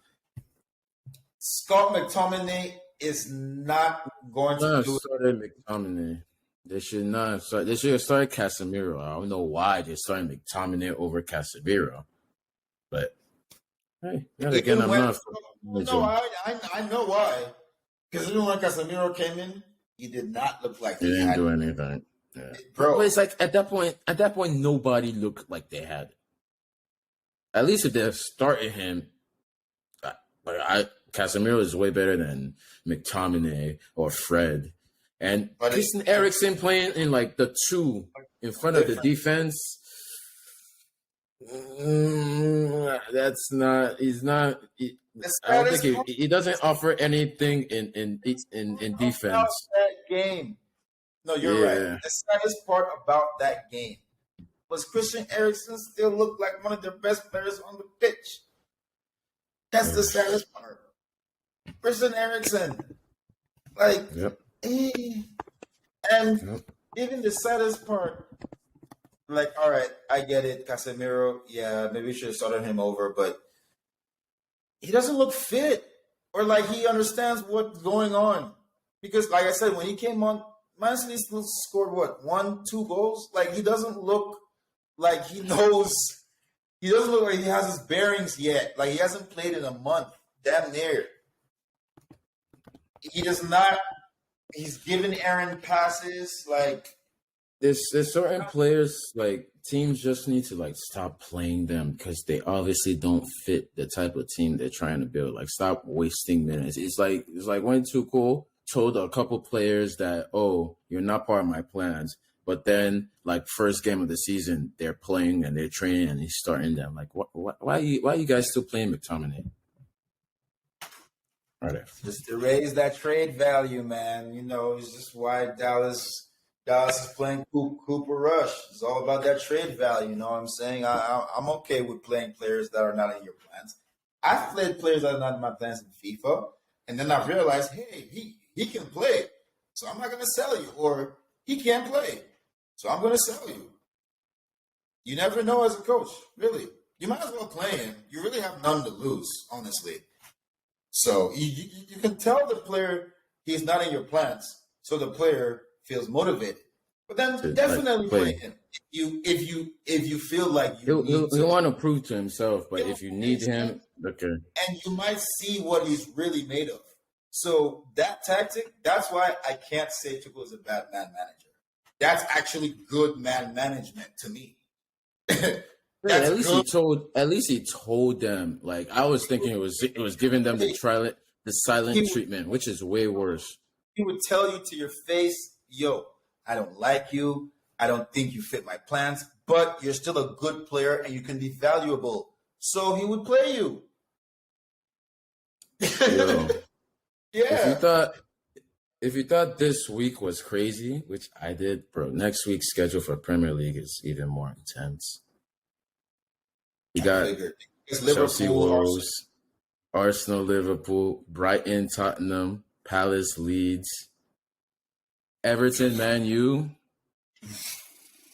C: Scott McTominay is not going to do
A: it. McTominay. They should not start. They should have started Casemiro. I don't know why they started McTominay over Casemiro, but hey, again, I'm not.
C: No, I know why. Because even when Casemiro came in, he did not look like
A: he didn't do anything. Yeah.
C: Bro,
A: but it's like at that point, nobody looked like they had it. At least if they started him, Casemiro is way better than McTominay or Fred. And Christian Eriksen playing in like the 2 in front of the defense. That's not. He's not. I don't think he doesn't offer anything in defense.
C: That game. No, you're right. The saddest part about that game was Christian Eriksen still looked like one of the best players on the pitch. That's the saddest part. Christian Eriksen, even the saddest part, like, all right, I get it, Casemiro, yeah, maybe we should have started him over, but he doesn't look fit or like he understands what's going on. Because, like I said, when he came on, Man City still scored what 1-2 goals. Like he doesn't look like he knows. He doesn't look like he has his bearings yet. Like he hasn't played in a month. Damn near. He does not. He's giving errant passes. Like
A: there's certain players like teams just need to like stop playing them because they obviously don't fit the type of team they're trying to build. Like stop wasting minutes. It's like when Tuchel told a couple players that, oh, you're not part of my plans. But then, like first game of the season, they're playing and they're training and he's starting them. Like, why are you guys still playing McTominay? Right.
C: Just to raise that trade value, man. You know, it's just why Dallas is playing Cooper Rush. It's all about that trade value. You know what I'm saying? I'm okay with playing players that are not in your plans. I've played players that are not in my plans in FIFA, and then I realized, hey, he can play, so I'm not going to sell you. Or he can't play, so I'm going to sell you. You never know as a coach, really. You might as well play him. You really have none to lose, honestly. So you can tell the player he's not in your plans, so the player feels motivated. But then definitely play him if you feel like
A: he'll want to prove to himself. But if you need him, okay.
C: And you might see what he's really made of. So that tactic, that's why I can't say Tuchel is a bad man manager. That's actually good man management to me.
A: Yeah, at least he told them. Like I was thinking it was giving them the silent treatment, which is way worse.
C: He would tell you to your face, yo, I don't like you. I don't think you fit my plans, but you're still a good player and you can be valuable. So he would play you.
A: Yo,
C: yeah.
A: If you thought this week was crazy, which I did, bro, next week's schedule for Premier League is even more intense. You got Chelsea, Wolves, Arsenal, Liverpool, Brighton, Tottenham, Palace, Leeds, Everton, Man U,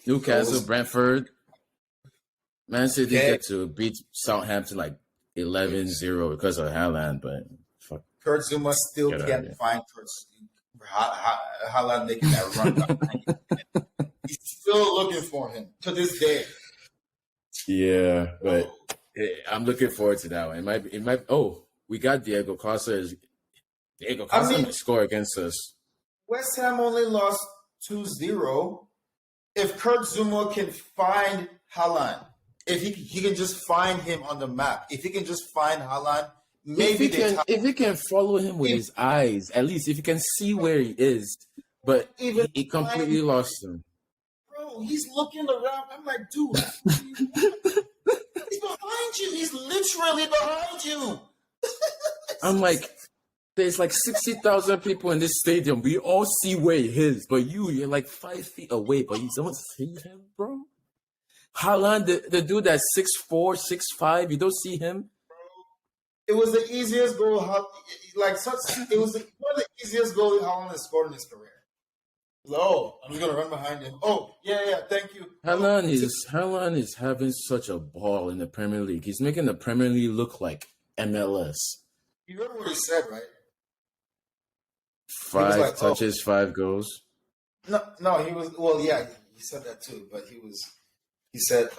A: Newcastle, Brentford. Man City get to beat Southampton like 11-0 because of Haaland, but fuck.
C: Kurt Zuma still can't find Haaland making that run. He's still looking for him to this day.
A: Yeah, but I'm looking forward to that one. It might. Oh, we got Diego Costa. Diego Costa might score against us.
C: West Ham only lost 2-0. If Kurt Zuma can find Haaland, if he can just find him on the map, if he can just find Haaland, maybe
A: if he can follow him with his eyes, at least if he can see where he is. But he completely lost him.
C: He's looking around. I'm like, dude, he's behind you. He's literally behind you.
A: I'm like, there's like 60,000 people in this stadium. We all see where he is, but you're like 5 feet away, but you don't see him, bro. Haaland, the dude that's 6'4", 6'5", you don't see him.
C: It was the easiest goal. It was one of the easiest goals Haaland has scored in his career. Oh, I'm just gonna run behind him. Oh, yeah, thank you.
A: Haaland is having such a ball in the Premier League. He's making the Premier League look like MLS.
C: You heard what he said, right?
A: 5 touches, 5 goals.
C: No, he was. Well, yeah, he said that too. But he said,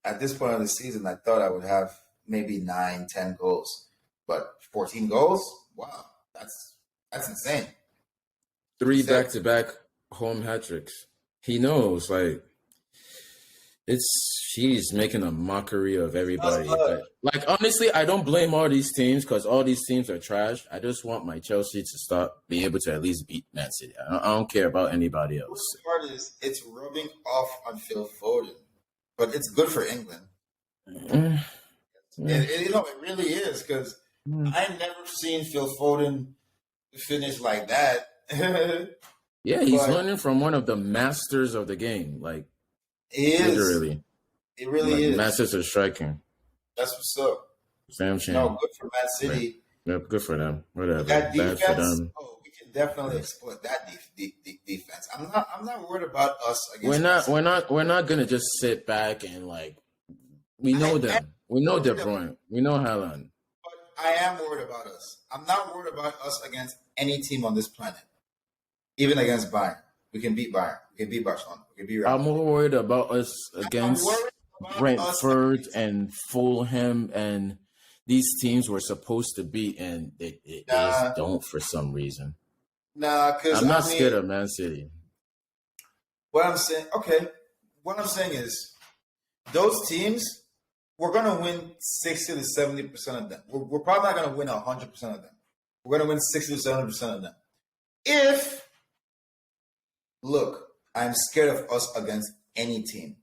C: at this point of the season, I thought I would have maybe 9, 10 goals, but 14 goals. Wow, that's insane.
A: 3 back-to-back home hat-tricks. He knows, like, he's making a mockery of everybody. But, like, honestly, I don't blame all these teams because all these teams are trash. I just want my Chelsea to stop being able to at least beat Man City. I don't care about anybody else.
C: The part is it's rubbing off on Phil Foden, but it's good for England. It really is because I've never seen Phil Foden finish like that.
A: Yeah, he's learning from one of the masters of the game. Like, literally.
C: It really is.
A: Masters of striking.
C: That's what's up.
A: Sam Chan.
C: No, good for Man City.
A: Yeah, good for them. Whatever.
C: That defense,
A: bad for them.
C: we can definitely exploit that defense. I'm not worried about us against
A: We're not gonna just sit back and like we know them. We know De Bruyne. We know Haaland.
C: But I am worried about us. I'm not worried about us against any team on this planet, even against Bayern. We can beat Bayern. We can beat Barcelona. We can beat Real.
A: I'm more worried about us against Brentford and Fulham and these teams we're supposed to beat, and they just don't for some reason.
C: Nah, because
A: I'm not scared of Man City.
C: What I'm saying is, those teams, we're gonna win 60 to 70% of them. We're probably not gonna win 100% of them. We're gonna win 60 to 70% of them. Look, I'm scared of us against any team,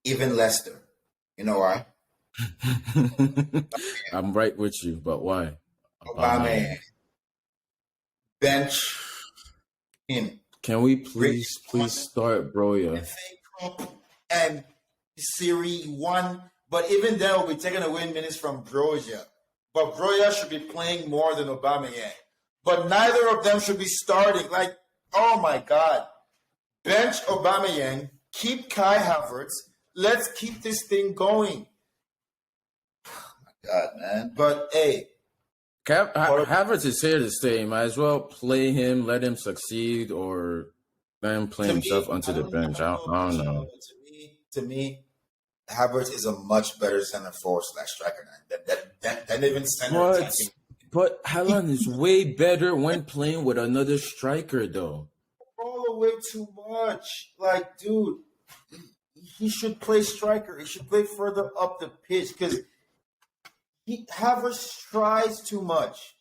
C: even Leicester. You know why?
A: I'm right with you, but why?
C: Obama. Bench him.
A: Can we please start Broya?
C: And Serie 1, but even then we'll be taking away minutes from Broja. But Broja should be playing more than Aubameyang. But neither of them should be starting. Like, oh my God. Bench Aubameyang, keep Kai Havertz. Let's keep this thing going. Oh my God, man. But hey.
A: Havertz is here to stay. Might as well play him, let him succeed, or let him play himself onto the bench. I don't know.
C: To me, Havertz is a much better center forward / striker than even center.
A: But Haaland is way better when playing with another striker, though.
C: All the way too much. Like, dude, he should play striker. He should play further up the pitch because Havertz tries too much.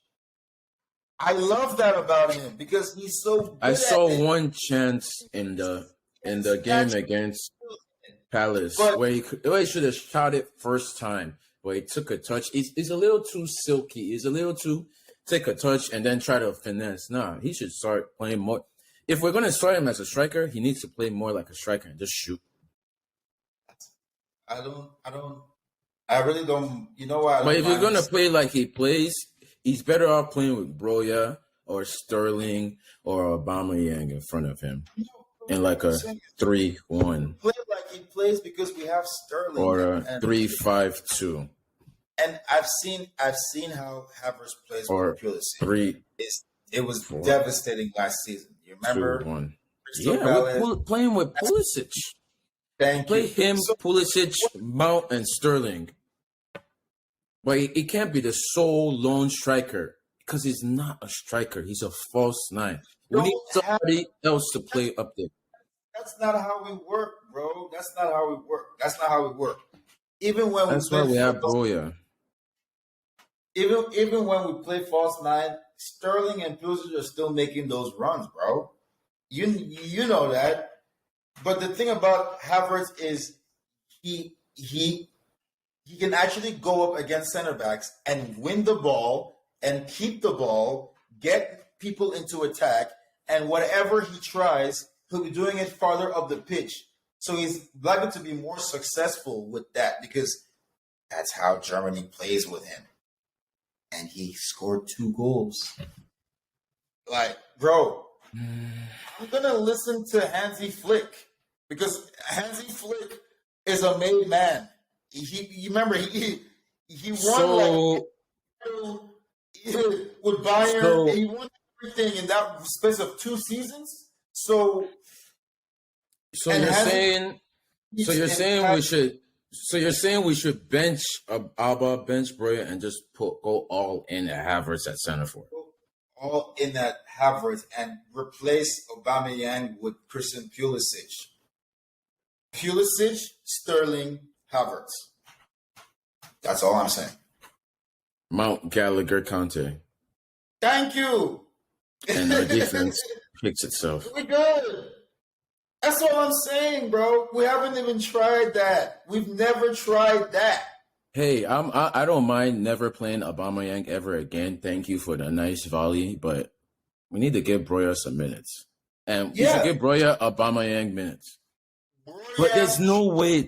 C: I love that about him because he's so good.
A: I saw one chance in the game against Palace where he should have shot it first time, but he took a touch. He's a little too silky. He's a little too take a touch and then try to finesse. Nah, he should start playing more. If we're gonna start him as a striker, he needs to play more like a striker and just shoot.
C: I really don't. You know what?
A: But if you're gonna play like he plays, he's better off playing with Broya or Sterling or Aubameyang in front of him in like a 3-1.
C: Play like he plays because we have Sterling
A: or a 3-5-2.
C: And I've seen how Havertz plays
A: or
C: with Pulisic. It was devastating last season. You remember?
A: 2-1. Yeah, we're playing with Pulisic. Play him, Pulisic, Mount, and Sterling. But he can't be the sole lone striker because he's not a striker. He's a false nine. We need somebody else to play up there.
C: That's not how we work, bro. That's not how we work. Even when
A: that's why we have Broya.
C: Even when we play false nine, Sterling and Pulisic are still making those runs, bro. You know that. But the thing about Havertz is he can actually go up against center backs and win the ball and keep the ball, get people into attack, and whatever he tries, he'll be doing it farther up the pitch. So he's likely to be more successful with that because that's how Germany plays with him. And he scored 2 goals. Like, bro, I'm going to listen to Hansi Flick because Hansi Flick is a made man. You remember, he won with Bayern. He won everything in that space of 2 seasons. So you're saying we should bench Alba, bench Broya, and just go all in at Havertz at center forward. All in at Havertz and replace Aubameyang with Christian Pulisic. Pulisic, Sterling, Havertz. That's all I'm saying.
A: Mount, Gallagher, Conte.
C: Thank you.
A: And our defense picks itself.
C: We good. That's all I'm saying, bro. We haven't even tried that. We've never tried that.
A: Hey, I don't mind never playing Aubameyang ever again. Thank you for the nice volley, but we need to give Broya some minutes. And we should give Broya Aubameyang minutes. But there's no way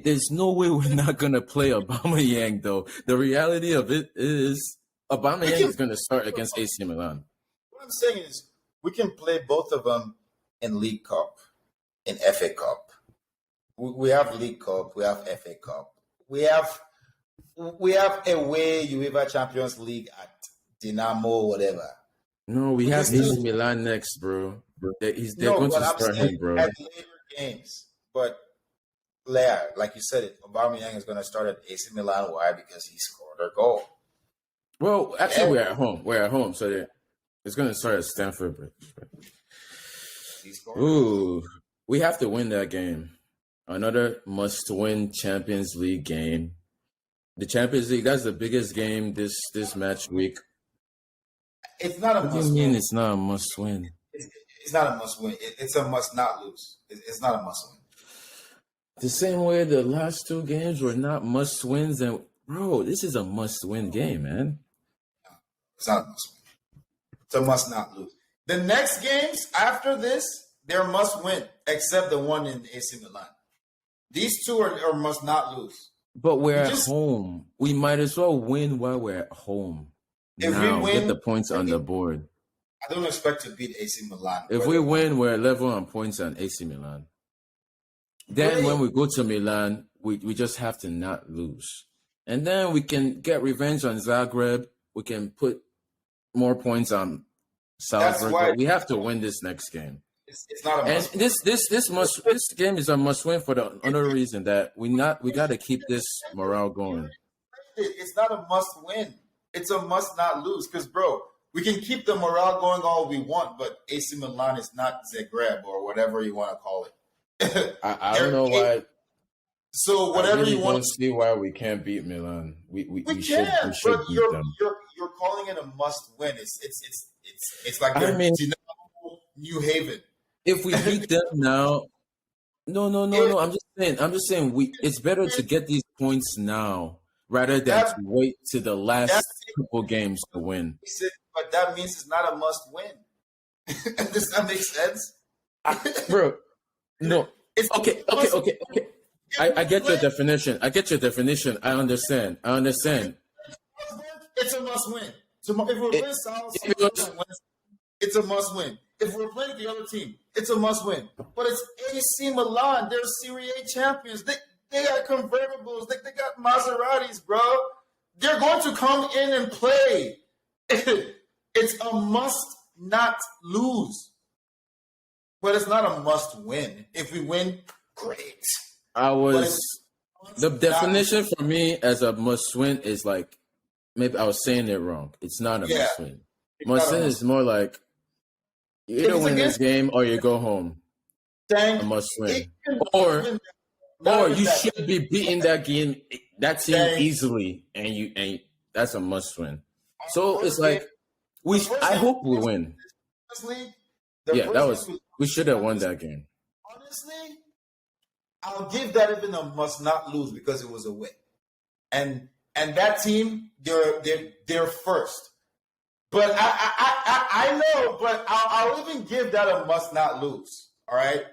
A: we're not gonna play Aubameyang though. The reality of it is Aubameyang is gonna start against AC Milan.
C: What I'm saying is we can play both of them in League Cup, in FA Cup. We have League Cup, we have FA Cup. We have away UEFA Champions League at Dynamo, whatever.
A: No, we have
C: still,
A: AC Milan next, bro. They're
C: no,
A: going
C: but
A: to
C: I'm
A: start
C: saying
A: him, bro.
C: at later games. But Leia, like you said, Aubameyang is going to start at AC Milan. Why? Because he scored a goal.
A: Well, actually, we're at home. We're at home, so it's going to start at Stamford Bridge. Ooh, we have to win that game. Another must-win Champions League game. The Champions League, that's the biggest game this match week.
C: It's not a
A: must-win.
C: What do you
A: mean it's not a must-win?
C: It's not a must-win. It's a must-not lose. It's not a must-win.
A: The same way the last two games were not must-wins. And, bro, this is a must-win game, man.
C: No, it's not a must-win. It's a must-not lose. The next games after this, they're must-win, except the one in AC Milan. These two are must-not lose.
A: But we're at home. We might as well win while we're at home. If we win, get the points on the board.
C: I don't expect to beat AC Milan.
A: If we win, we're level on points on AC Milan. Then when we go to Milan, we just have to not lose. And then we can get revenge on Zagreb. We can put more points on Salzburg. But we have to win this next game.
C: It's not a must.
A: And this game is a must win for the other reason that we got to keep this morale going.
C: It's not a must win. It's a must not lose. Because, bro, we can keep the morale going all we want, but AC Milan is not Zagreb or whatever you want to call it.
A: I don't know why.
C: So whatever you want.
A: I don't see why we can't beat Milan. We should
C: but
A: beat them.
C: You're calling it a must win. It's like New Haven.
A: If we beat them now, no. I'm just saying it's better to get these points now rather than to wait to the last couple games to win.
C: But that means it's not a must win. Does that make sense?
A: Bro, no. Okay. I get your definition. I understand.
C: It's a must win. If we're playing South, it's a must win. If we're playing the other team, it's a must win. But it's AC Milan. They're Serie A champions. They got convertibles. They got Maseratis, bro. They're going to come in and play. It's a must not lose. But it's not a must win. If we win, great.
A: The definition for me as a must win is like, maybe I was saying it wrong. It's not a must win. Must win is more like, you either win this game or you go home. A must win. Or you should be beating that team easily, and that's a must win. So it's like I hope we win. We should have won that game.
C: Honestly, I'll give that even a must not lose because it was away. And that team, they're first. But I know, but I'll even give that a must not lose. All right.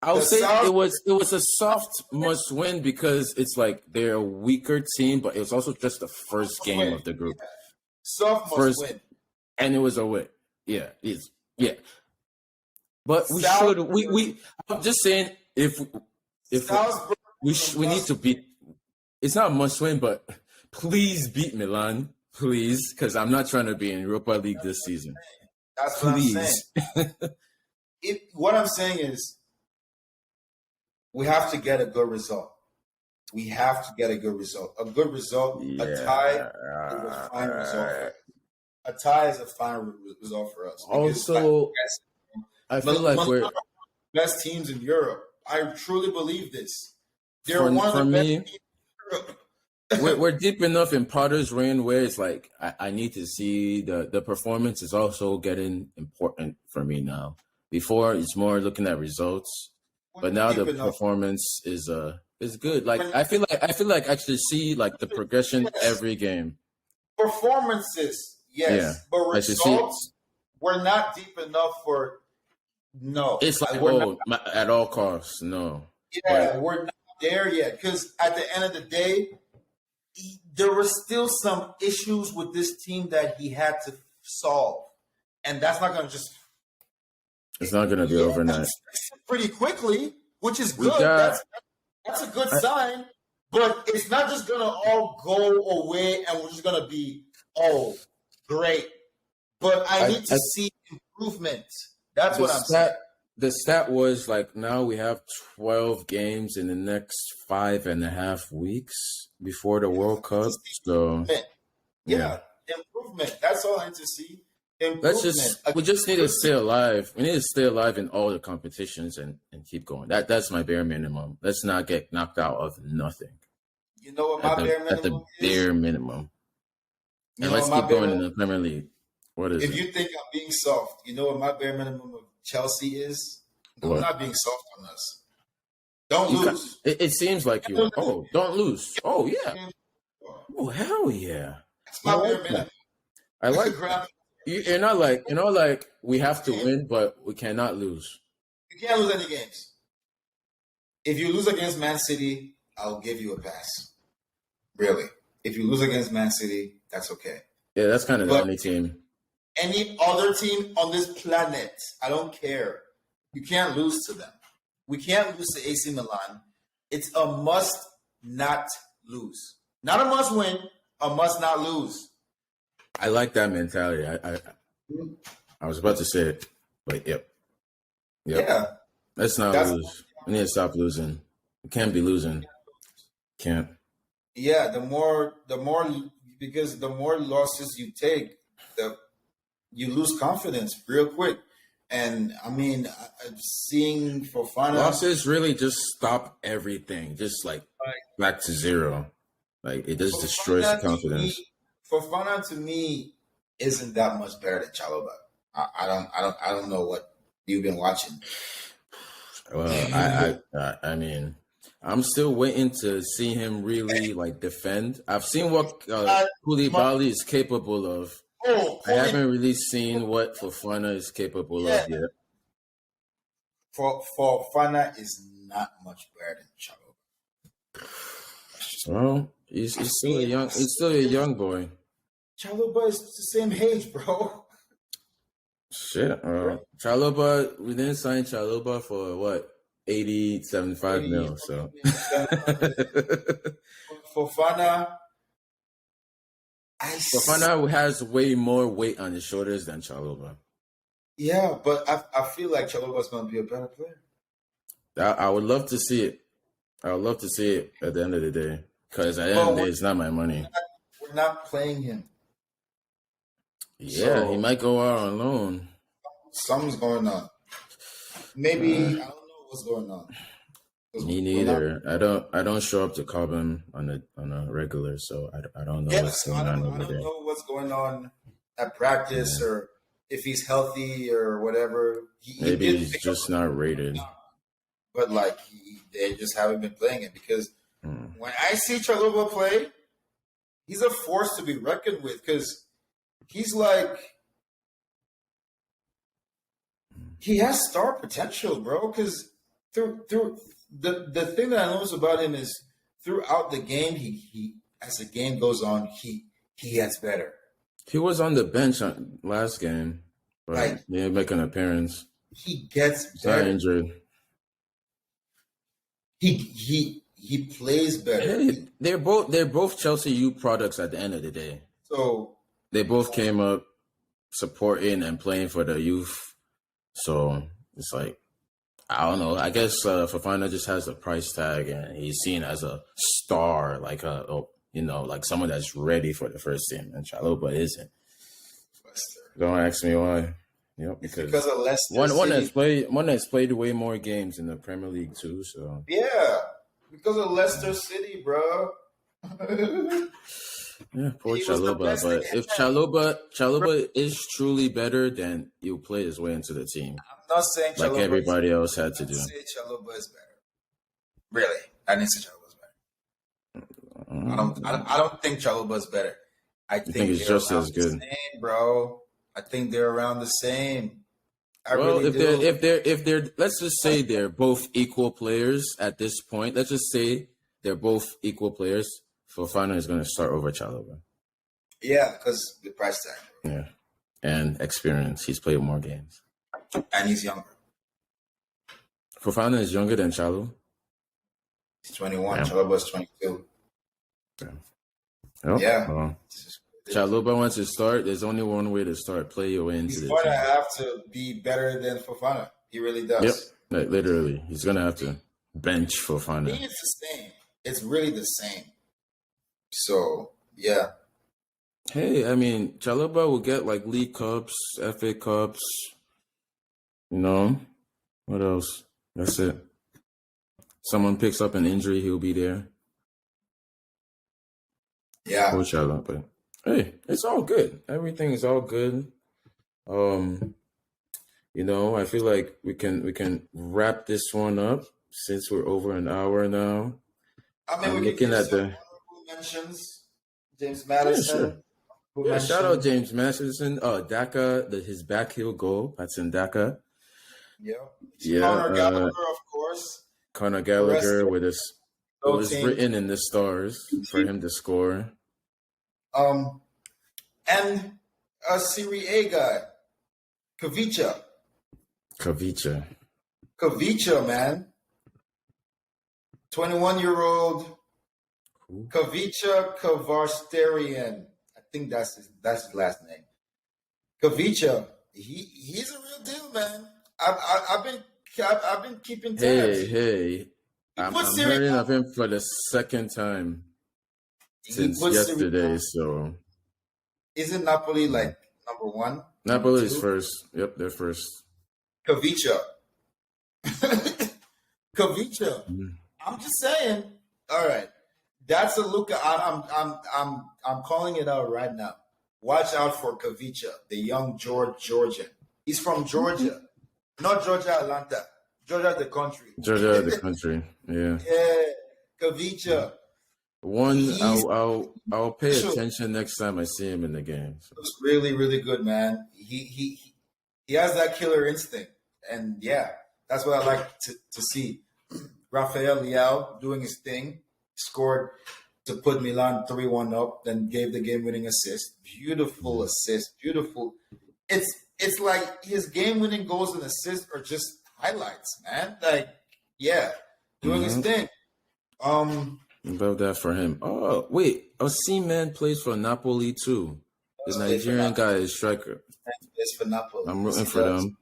A: I'll say it was a soft must win because it's like they're a weaker team, but it was also just the first game of the group.
C: Yeah. Soft must win.
A: And it was a win. Yeah. But I'm just saying if we need to beat, it's not a must win, but please beat Milan. Please, because I'm not trying to be in Europa League this season.
C: That's what I'm saying. What I'm saying is we have to get a good result. A good result. A tie is a fine result. A tie is a fine result for us.
A: Also, I feel like we're
C: best teams in Europe. I truly believe this. They're one of the best teams in Europe.
A: We're deep enough in Potter's Reign where it's like I need to see the performance is also getting important for me now. Before it's more looking at results, but now the performance is good. Like I feel like I should see like the progression every game.
C: Performances, yes, but results we're not deep enough for. No,
A: it's like at all costs. No,
C: we're not there yet because at the end of the day. There were still some issues with this team that he had to solve, and that's not going to just.
A: It's not going to be overnight.
C: Pretty quickly, which is good. That's a good sign, but it's not just going to all go away, and we're just going to be great. but I need to see improvement. That's what I'm saying.
A: The stat was like now we have 12 games in the next 5.5 weeks before the World Cup. So
C: improvement. That's all I need to see. Improvement.
A: We just need to stay alive. We need to stay alive in all the competitions and keep going. That's my bare minimum. Let's not get knocked out of nothing.
C: You know what my bare minimum is?
A: At the bare minimum. And let's keep going in the Premier League. What is it?
C: If you think I'm being soft, you know what my bare minimum of Chelsea is? I'm not being soft on us. Don't lose.
A: It seems like you. Oh, don't lose. Oh, yeah. Oh, hell yeah.
C: That's my bare minimum.
A: I like that. You're not like we have to win, but we cannot lose.
C: You can't lose any games. If you lose against Man City, I'll give you a pass. Really. If you lose against Man City, that's okay.
A: Yeah, that's kind of the only team.
C: Any other team on this planet, I don't care. You can't lose to them. We can't lose to AC Milan. It's a must not lose. Not a must win, a must not lose.
A: I like that mentality. I was about to say it, but yep.
C: Yeah.
A: Let's not lose. We need to stop losing. We can't be losing. Can't.
C: Yeah, because the more losses you take, you lose confidence real quick. And I mean, I'm seeing Fofana.
A: Losses really just stop everything, just like back to zero. Like it just destroys the confidence.
C: Fofana to me isn't that much better than Chalobah. I don't know what you've been watching.
A: Well, I mean, I'm still waiting to see him really like defend. I've seen what Koulibaly is capable of. I haven't really seen what Fofana is capable of yet.
C: Fofana is not much better than Chalobah.
A: Well, he's still a young. He's still a young boy.
C: Chalobah is the same age, bro.
A: Shit, Chalobah. We didn't sign Chalobah for what 75 mil. So
C: Fofana
A: has way more weight on his shoulders than Chalobah.
C: Yeah, but I feel like Chalobah is going to be a better player.
A: I would love to see it. I would love to see it at the end of the day. Because at the end of the day, it's not my money.
C: We're not playing him.
A: Yeah, he might go out on loan.
C: Something's going on. Maybe I don't know what's going on.
A: Me neither. I don't show up to Cobham on a regular, so I don't know what's going on over there. I don't
C: know what's going on at practice or if he's healthy or whatever.
A: Maybe he's just not rated.
C: But like they just haven't been playing it because when I see Chalobah play, he's a force to be reckoned with because he's like he has star potential, bro. Because through the thing that I notice about him is throughout the game, he as the game goes on, he gets better.
A: He was on the bench last game, but he didn't make an appearance.
C: He gets better.
A: Not injured.
C: He plays better.
A: Hey, they're both Chelsea U products at the end of the day.
C: So
A: they both came up supporting and playing for the youth. So it's like I don't know. I guess Fofana just has a price tag, and he's seen as a star, like like someone that's ready for the first team. And Chalobah isn't. Don't ask me why. Yep,
C: because of Leicester.
A: One that's played way more games in the Premier League too. So
C: yeah, because of Leicester City, bro.
A: Yeah, poor Chalobah. But if Chalobah is truly better, then he'll play his way into the team.
C: I'm not saying
A: like everybody else had to do.
C: I didn't say Chalobah is better. Really, I didn't say Chalobah is better. I don't think Chalobah is better. I think
A: it's just as good,
C: same, bro. I think they're around the same.
A: If they're let's just say they're both equal players at this point. Let's just say they're both equal players. Fofana is going to start over Chalobah.
C: Yeah, because the price tag.
A: Yeah, and experience. He's played more games,
C: and he's younger.
A: Fofana is younger than Chalobah.
C: He's 21. Yeah. Chalobah is 22.
A: Yeah.
C: Yeah.
A: Well, Chalobah wants to start, there's only one way to start. Play your way into
C: He's
A: the
C: going to
A: team.
C: have to be better than Fofana. He really does.
A: Yep, like literally, he's gonna have to bench Fofana.
C: It's the same. It's really the same. So yeah.
A: Hey, I mean, Chalobah will get like League Cups, FA Cups. You know, what else? That's it. Someone picks up an injury, he'll be there.
C: Yeah.
A: Coach Allen, but hey, it's all good. Everything is all good. You know, I feel like we can wrap this one up since we're over an hour now.
C: I mean,
A: I'm
C: we
A: looking
C: can
A: at the
C: honorable mentions. James Madison.
A: Yeah, shout out James Madison. Daka, his back heel goal. That's in Daka.
C: Yeah.
A: Yeah.
C: Conor Gallagher, of course.
A: Conor Gallagher with his it was
C: team.
A: written in the stars for him to score.
C: And a Serie A guy, Kavicha. Kavicha, man. 21-year-old Kavicha Kvaratskhelia. I think that's his last name. Kavicha. He's a real deal, man. I've been keeping tabs.
A: Hey. I'm hearing of him for the second time since yesterday. So
C: isn't Napoli like number one?
A: Napoli is first. Yep, they're first.
C: Kavicha. Kavicha. I'm just saying. All right, that's a look. I'm calling it out right now. Watch out for Kavicha, the young Georgian. He's from Georgia, not Georgia, Atlanta. Georgia, the country.
A: Georgia, the country. Yeah.
C: Yeah, Kavicha.
A: I'll pay attention next time I see him in the game. So.
C: Looks really, really good, man. He has that killer instinct, and yeah, that's what I like to see. Rafael Leao doing his thing, scored to put Milan 3-1 up, then gave the game-winning assist. Beautiful assist, beautiful. It's like his game-winning goals and assists are just highlights, man. Like, yeah, doing his thing.
A: Love that for him. Oh, wait. Osimhen plays for Napoli too. The Nigerian guy is striker.
C: Plays for Napoli.
A: I'm rooting for them.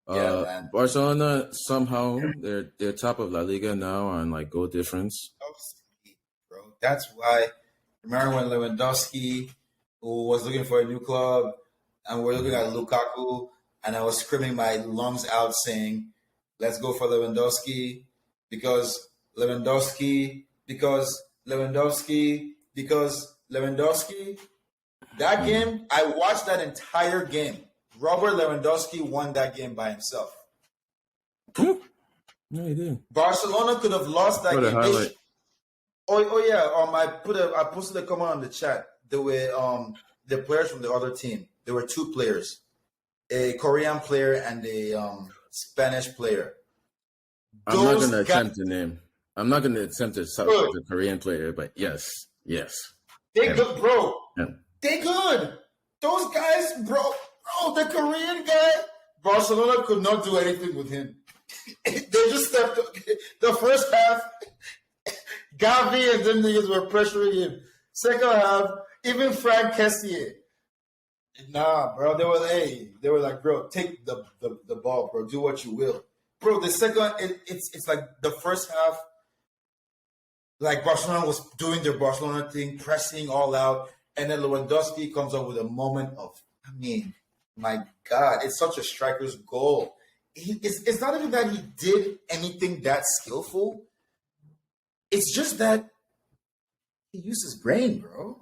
C: Yeah, man.
A: Barcelona, somehow, they're top of La Liga now on like goal difference.
C: Bro, that's why. Remember when Lewandowski, who was looking for a new club, and we're looking at Lukaku, and I was screaming my lungs out saying, let's go for Lewandowski, because Lewandowski. That game, I watched that entire game. Robert Lewandowski won that game by himself.
A: Yeah, he did.
C: Barcelona could have lost that game. I posted a comment on the chat. There were the players from the other team. There were two players, a Korean player and a Spanish player.
A: I'm not going to attempt to name. I'm not going to attempt to talk about the Korean player, but yes.
C: They good, bro. Yeah. They good. Those guys, bro, the Korean guy, Barcelona could not do anything with him. They just stepped up. The first half, Gavi and them niggas were pressuring him. Second half, even Frank Kessié. Nah, bro, they were like, bro, take the ball, bro. Do what you will. Bro, the second, it's like the first half, like Barcelona was doing their Barcelona thing, pressing all out, and then Lewandowski comes up with a moment of, I mean, my God, it's such a striker's goal. It's not even that he did anything that skillful. It's just that he used his brain, bro.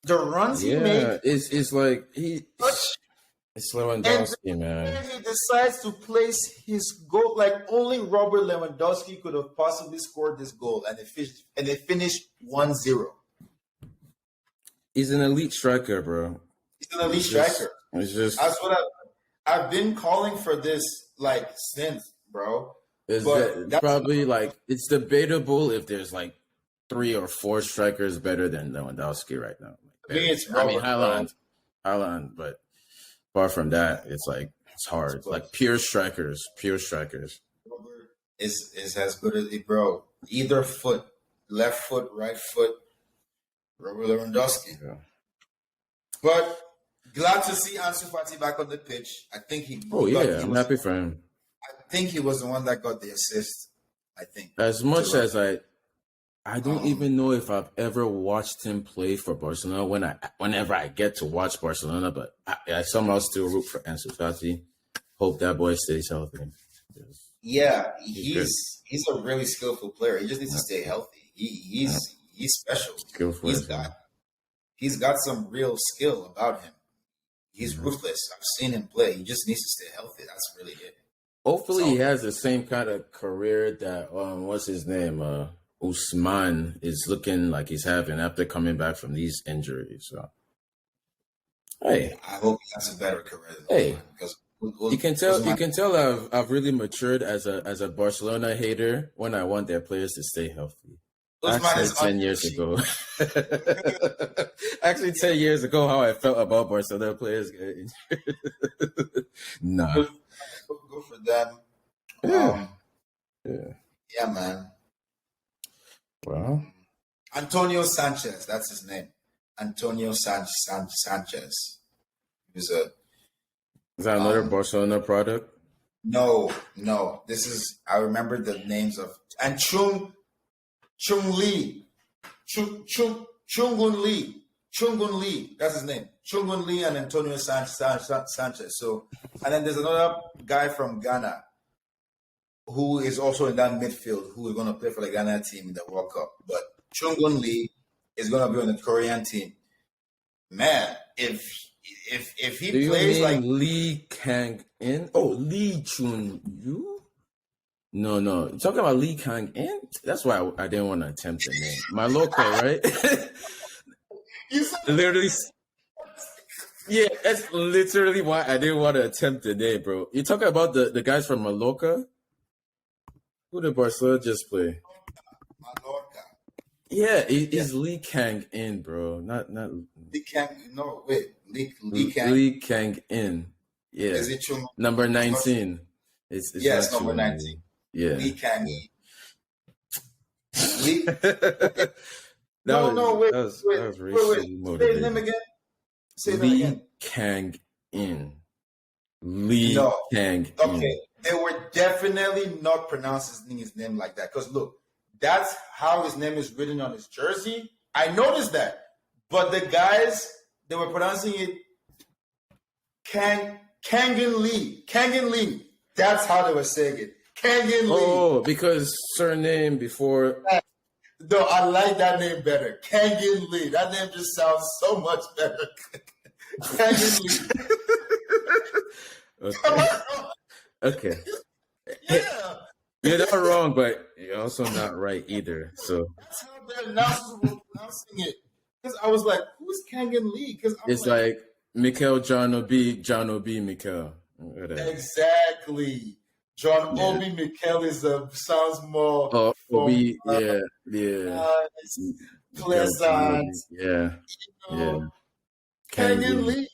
C: The runs he made.
A: It's like it's Lewandowski, man.
C: He decides to place his goal like only Robert Lewandowski could have possibly scored this goal, and it finished 1-0.
A: He's an elite striker, bro.
C: He's an elite striker. That's what I've been calling for this like since, bro.
A: Probably like it's debatable if there's like 3 or 4 strikers better than Lewandowski right now. Haaland, but apart from that, it's like it's hard. It's like pure strikers.
C: Robert is as good as bro. Either foot, left foot, right foot. Robert Lewandowski.
A: Yeah.
C: But glad to see Ansu Fati back on the pitch. I think
A: I'm happy for him.
C: I think he was the one that got the assist. I think.
A: As much as I don't even know if I've ever watched him play for Barcelona whenever I get to watch Barcelona, but I somehow still root for Ansu Fati. Hope that boy stays healthy.
C: Yeah, he's a really skillful player. He just needs to stay healthy. He's special.
A: Skillful.
C: He's got some real skill about him. He's ruthless. I've seen him play. He just needs to stay healthy. That's really it.
A: Hopefully, he has the same kind of career that what's his name, Usman is looking like he's having after coming back from these injuries. So, hey,
C: I hope he has a better career.
A: Hey, because you can tell I've really matured as a Barcelona hater when I want their players to stay healthy. Actually, 10 years ago. Actually, 10 years ago, how I felt about Barcelona players getting injured. Nah.
C: Good for them. Yeah, man.
A: Well,
C: Antonio Sanchez, that's his name. Antonio Sanchez. Is
A: that another Barcelona product?
C: No. This is, I remember the names of, and Chung Lee. Chungun Lee. That's his name. Chungun Lee and Antonio Sanchez. So, and then there's another guy from Ghana who is also in that midfield who is going to play for the Ghana team in the World Cup. But Chungun Lee is going to be on the Korean team. Man, if he plays like
A: Lee Kang-in? Oh, Lee Chun-yu? No. You're talking about Lee Kang-in? That's why I didn't want to attempt the name. My local, right? Literally. Yeah, that's literally why I didn't want to attempt the name, bro. You're talking about the guys from Mallorca? Who did Barcelona just play?
C: Mallorca.
A: Yeah, he's Lee Kang-in, bro. Not
C: Lee Kang. No, wait.
A: Lee Kang-in. Yeah.
C: Is it Chung?
A: Number 19. It's
C: yes, number 19.
A: Yeah.
C: Lee Kang-in.
A: That was racially motivated.
C: Say his name again.
A: Lee Kang-in. Lee Kang-in.
C: Okay, they were definitely not pronouncing his name like that. Because look, that's how his name is written on his jersey. I noticed that. But the guys, they were pronouncing it Kangin Lee. That's how they were saying it. Kangin Lee.
A: Oh, because surname before.
C: No, I like that name better. Kangin Lee. That name just sounds so much better. Kangin Lee.
A: Okay.
C: Yeah.
A: You're not wrong, but you're also not right either. So
C: that's how the announcers were pronouncing it. Because I was like, who's Kangin Lee? Because
A: it's like Mikel John Obi Mikel. Whatever.
C: Exactly. John Obi Mikel sounds more.
A: Obi, yeah.
C: Pleasant.
A: Yeah.
C: Kangin Lee.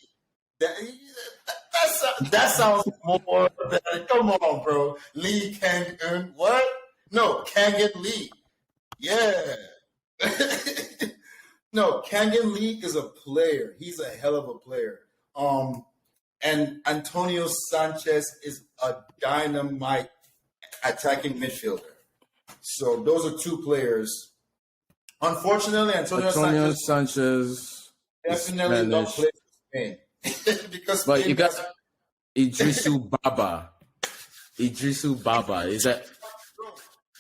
C: That sounds more better. Come on, bro. Lee Kang-un. What? No, Kangin Lee. Yeah. No, Kangin Lee is a player. He's a hell of a player. And Antonio Sanchez is a dynamite attacking midfielder. So those are two players. Unfortunately, Antonio Sanchez definitely don't play for Spain. Because
A: but Spain, you got Idrisu Baba. Is that?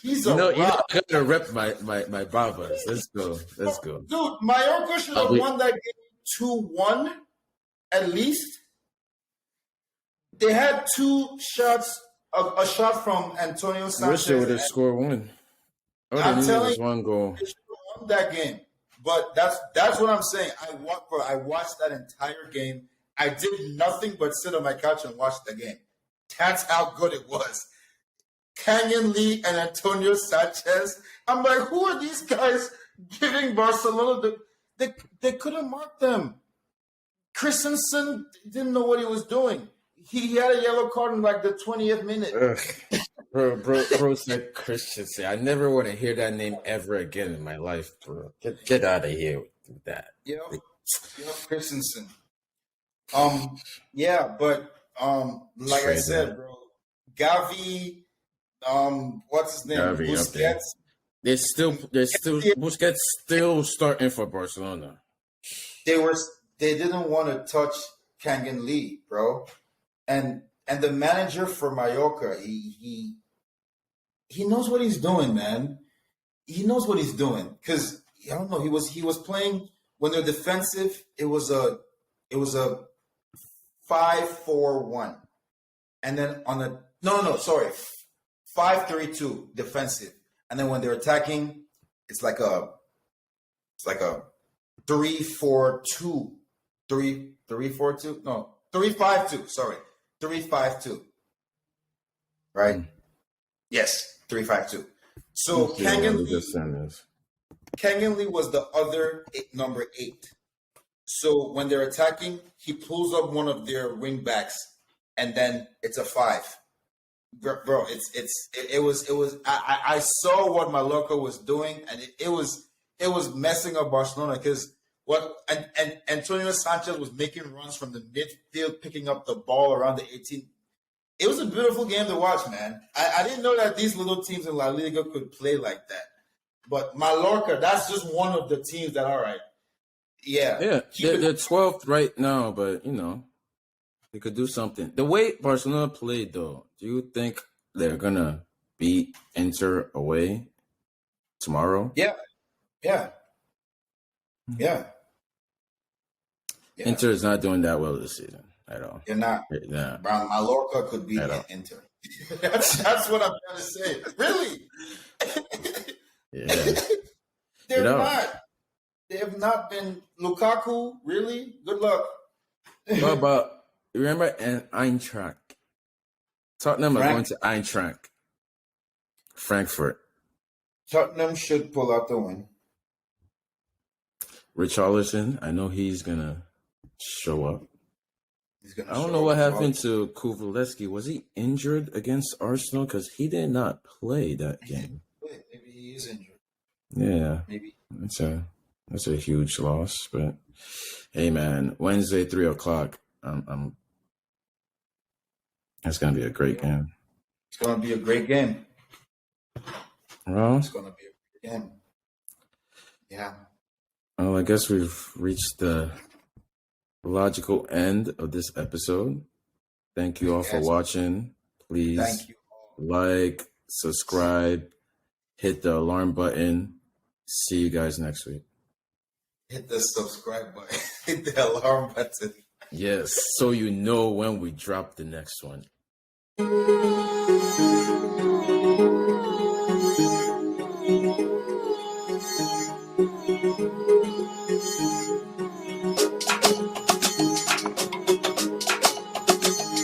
C: He's
A: I gotta rep my Babas. Let's go.
C: Dude, Mallorca should have won that game 2-1 at least. They had two shots, a shot from Antonio Sanchez.
A: I wish they would have scored one.
C: I'm telling you,
A: one goal.
C: They should have won that game. But that's what I'm saying. I watched that entire game. I did nothing but sit on my couch and watch the game. That's how good it was. Kangin Lee and Antonio Sanchez. I'm like, who are these guys giving Barcelona? They couldn't mark them. Christensen didn't know what he was doing. He had a yellow card in like the 20th minute.
A: Bro said Christensen. I never want to hear that name ever again in my life, bro. Get out of here with that.
C: Yep. Christensen. Yeah, but like I said, bro, Gavi, what's his name?
A: Gavi,
C: Busquets.
A: There's still Busquets still starting for Barcelona.
C: They didn't want to touch Kangan Lee, bro. And the manager for Mallorca, he knows what he's doing, man. He knows what he's doing. Cause I don't know, he was playing when they're defensive, it was a 5-4-1. And then on the 5-3-2 defensive. And then when they're attacking, it's like a 3-4-2. 3-4-2? No, 3-5-2. Sorry. 3-5-2. Right? Yes, 3-5-2. So Kangan Lee was the other number 8. So when they're attacking, he pulls up one of their wing backs, and then it's a 5. Bro, it was. I saw what Mallorca was doing, and it was messing up Barcelona because and Antonio Sanchez was making runs from the midfield, picking up the ball around the 18. It was a beautiful game to watch, man. I didn't know that these little teams in La Liga could play like that. But Mallorca, that's just one of the teams that, all right. Yeah.
A: Yeah, they're 12th right now, but, they could do something. The way Barcelona played, though, do you think they're going to beat Inter away tomorrow?
C: Yeah.
A: Inter is not doing that well this season at all.
C: You're not.
A: Yeah.
C: Mallorca could beat Inter. that's what I'm trying to say. Really?
A: Yeah.
C: They're not. They have not been. Lukaku, really? Good luck.
A: What about, remember Eintracht? Tottenham are going to Eintracht. Frankfurt.
C: Tottenham should pull out the win.
A: Richarlison, I know he's going to show up. I don't know what happened to Kuvalevsky. Was he injured against Arsenal? Because he did not play that game.
C: Maybe he is injured.
A: Yeah.
C: Maybe.
A: That's a huge loss. But, hey, man, Wednesday, 3 o'clock. That's going to be a great game.
C: It's going to be a great game.
A: Well,
C: it's going to be a great game. Yeah.
A: Well, I guess we've reached the logical end of this episode. Thank you all for watching. Please like, subscribe, hit the alarm button. See you guys next week.
C: Hit the subscribe button. Hit the alarm button.
A: Yes, so you know when we drop the next one.